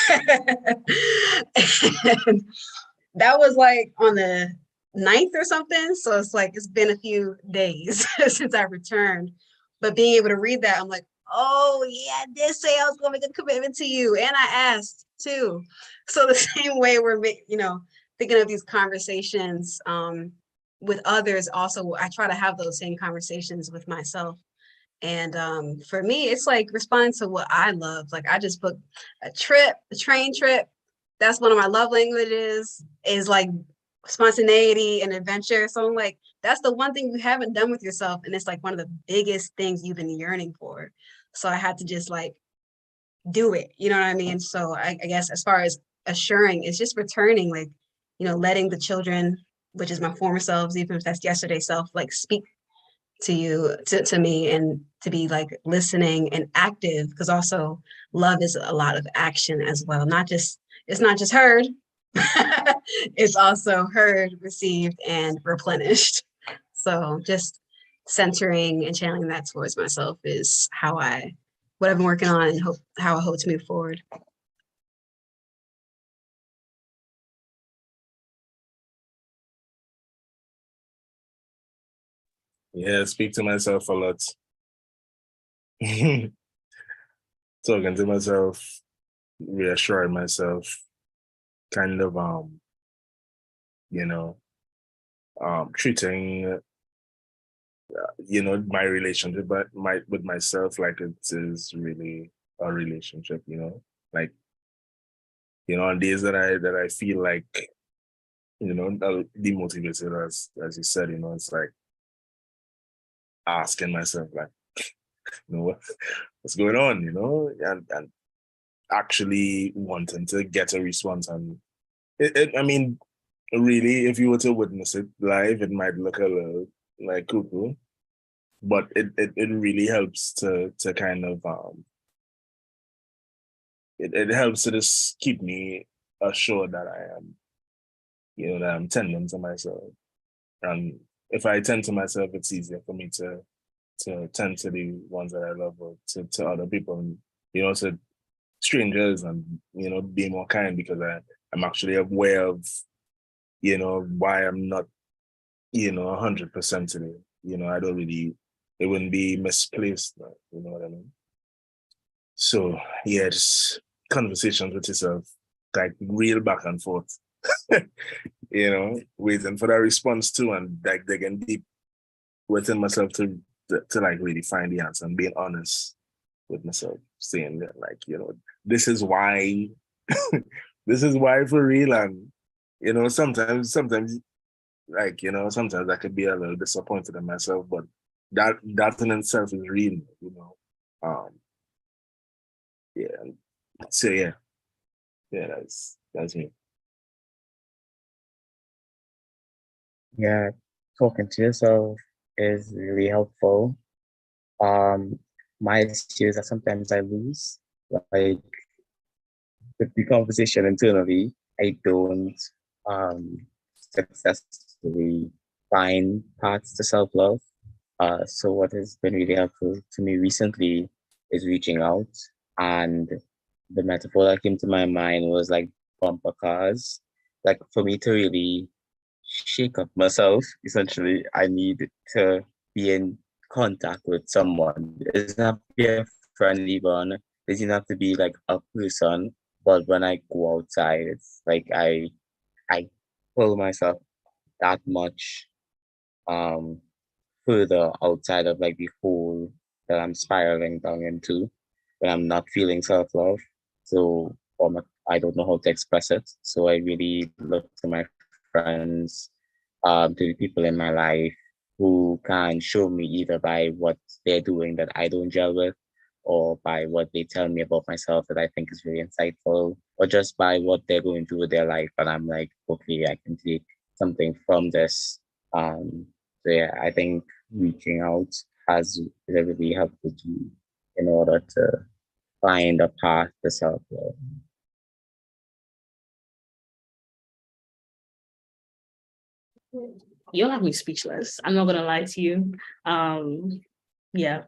And that was like on the 9th or something. So it's like, it's been a few days since I returned. But being able to read that, I'm like, oh yeah, I did say I was gonna make a commitment to you, and I asked too. So the same way we're thinking of these conversations with others, also I try to have those same conversations with myself. And for me, it's like responding to what I love. Like I just booked a train trip. That's one of my love languages, is like spontaneity and adventure. So I'm like, that's the one thing you haven't done with yourself. And it's like one of the biggest things you've been yearning for. So I had to just like do it. You know what I mean? So I guess as far as assuring, it's just returning, like, letting the children, which is my former selves, even if that's yesterday's self, like speak to you, to me, and to be like listening and active, because also love is a lot of action as well. It's not just heard, it's also heard, received, and replenished. So just centering and channeling that towards myself is what I've been working on, and how I hope to move forward. Yeah, speak to myself a lot. Talking to myself, reassuring myself, kind of treating my relationship with myself like it is really a relationship, like on days that I feel like demotivated, as you said, it's like asking myself, like, what's going on, and actually wanting to get a response. And I mean, really, if you were to witness it live, it might look a little like cuckoo, but it really helps to kind of it helps to just keep me assured that I am, that I'm tending to myself. And if I tend to myself, it's easier for me to tend to the ones that I love, or to other people, and to strangers, and be more kind, because I'm actually aware of why I'm not 100% today. I don't really, it wouldn't be misplaced, you know what I mean? So yeah, just conversations with yourself, like real back and forth, waiting for that response too, and like digging deep within myself to like really find the answer, and being honest with myself, saying that, like, this is why, this is why for real. And sometimes like, sometimes I could be a little disappointed in myself, but that in itself is real, um yeah. So yeah, that's me. Yeah, talking to yourself is really helpful. My issue is that sometimes I lose, like, with the conversation internally. I don't successfully find paths to self-love. So what has been really helpful to me recently is reaching out, and the metaphor that came to my mind was like bumper cars. Like, for me to really shake up myself, essentially, I need to be in contact with someone. It doesn't have to be a friend even. It doesn't have to be like a person. But when I go outside, it's like I pull myself that much um further outside of like the hole that I'm spiraling down into when I'm not feeling self-love. So I don't know how to express it. So I really look to my friends, to the people in my life who can show me either by what they're doing that I don't gel with, or by what they tell me about myself that I think is really insightful, or just by what they're going through with their life. And I'm like, okay, I can take something from this. So yeah, I think reaching out has really helped you in order to find a path to self-love. You'll have me speechless. I'm not gonna lie to you. Yeah.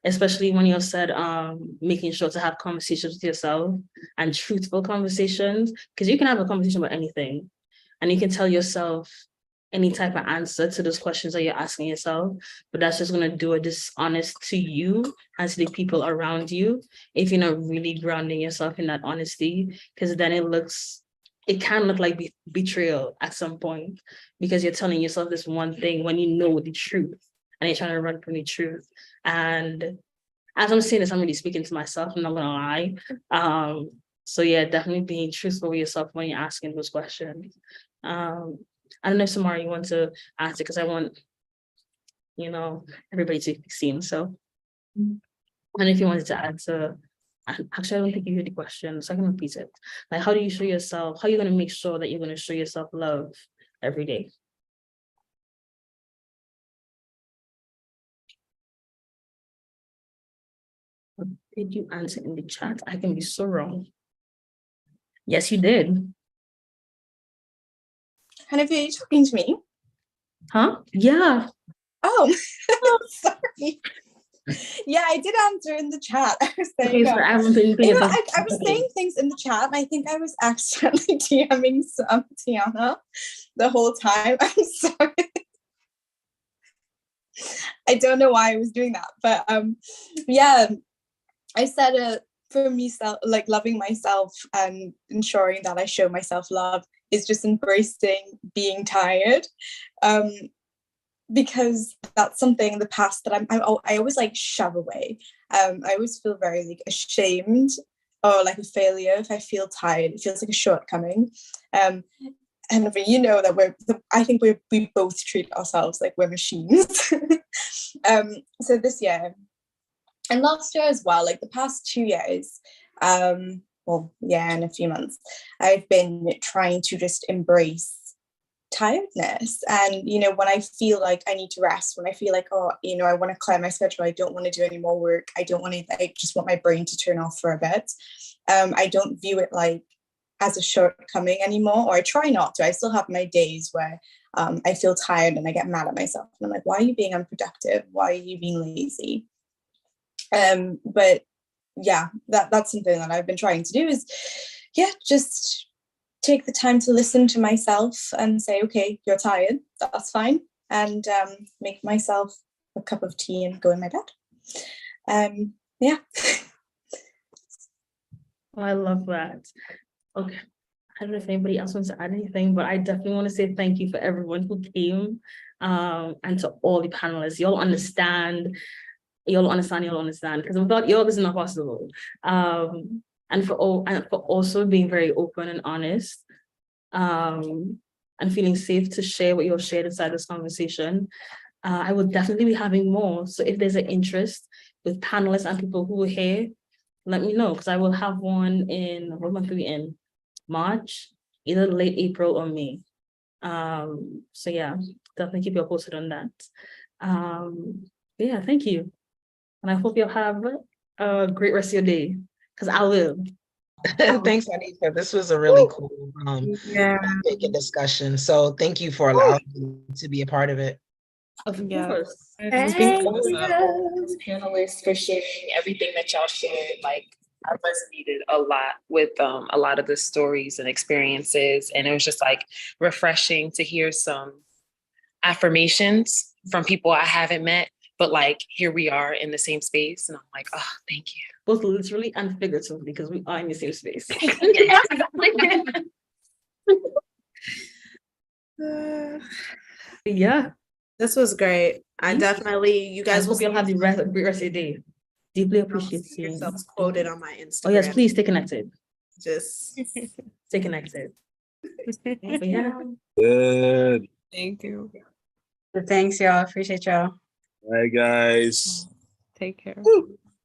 Especially when you said making sure to have conversations with yourself, and truthful conversations, because you can have a conversation about anything, and you can tell yourself any type of answer to those questions that you're asking yourself, but that's just going to do a dishonest to you and to the people around you if you're not really grounding yourself in that honesty, because then it can look like betrayal at some point, because you're telling yourself this one thing when you know the truth and you're trying to run from the truth. And as I'm saying this, I'm really speaking to myself, I'm not gonna lie. So yeah, definitely being truthful with yourself when you're asking those questions. I don't know if Samara, you want to answer, because I want, everybody to be seen. So, and if you wanted to add to, actually, I don't think you heard the question, so I can repeat it. Like, how do you show yourself? How are you going to make sure that you're going to show yourself love every day? Did you answer in the chat? I can be so wrong. Yes, you did. Hannah, are you talking to me? Huh? Yeah. Oh, sorry. Yeah, I did answer in the chat. I was saying, Okay, so I haven't been paying attention. I was saying things in the chat, and I think I was accidentally DMing Tiana the whole time. I'm sorry. I don't know why I was doing that, but yeah, I said for me, like loving myself and ensuring that I show myself love is just embracing being tired. Because that's something in the past that I always like shove away. I always feel very like ashamed or like a failure if I feel tired. It feels like a shortcoming. And you know that I think we both treat ourselves like we're machines. So this year and last year as well, like the past 2 years, in a few months, I've been trying to just embrace tiredness. And when I feel like I need to rest, when I feel like I want to clear my schedule, I don't want to do any more work, I just want my brain to turn off for a bit, I don't view it like as a shortcoming anymore, or I try not to. I still have my days where I feel tired and I get mad at myself and I'm like, why are you being unproductive, why are you being lazy? But yeah, that's something that I've been trying to do is just take the time to listen to myself and say, okay, you're tired, that's fine, and make myself a cup of tea and go in my bed. Yeah. Oh, I love that. Okay, I don't know if anybody else wants to add anything, but I definitely want to say thank you for everyone who came, and to all the panelists. Y'all understand, because without y'all, this is not possible. And for also being very open and honest, and feeling safe to share what you'll shared inside this conversation. I will definitely be having more. So if there's an interest with panelists and people who are here, let me know, because I will have one what month are we in? March, either late April or May. So yeah, definitely keep you posted on that. Yeah, thank you. And I hope you'll have a great rest of your day, because I will. Thanks, Anisha. This was a really cool topic and discussion. So thank you for allowing me to be a part of it. Of course. Thank you, panelists, for sharing everything that y'all shared. Like, I resonated a lot with a lot of the stories and experiences, and it was just like refreshing to hear some affirmations from people I haven't met, but like here we are in the same space, and I'm like, oh, thank you. Both literally and figuratively, because we are in the same space. Yeah, this was great. I definitely, you guys hope you'll have the rest of your day. Deeply appreciate seeing yourselves quoted on my Instagram. Oh yes, please stay connected. Just stay connected. Yeah. Good. Thank you. Thanks, y'all. Appreciate y'all. Bye, guys. Take care. Woo.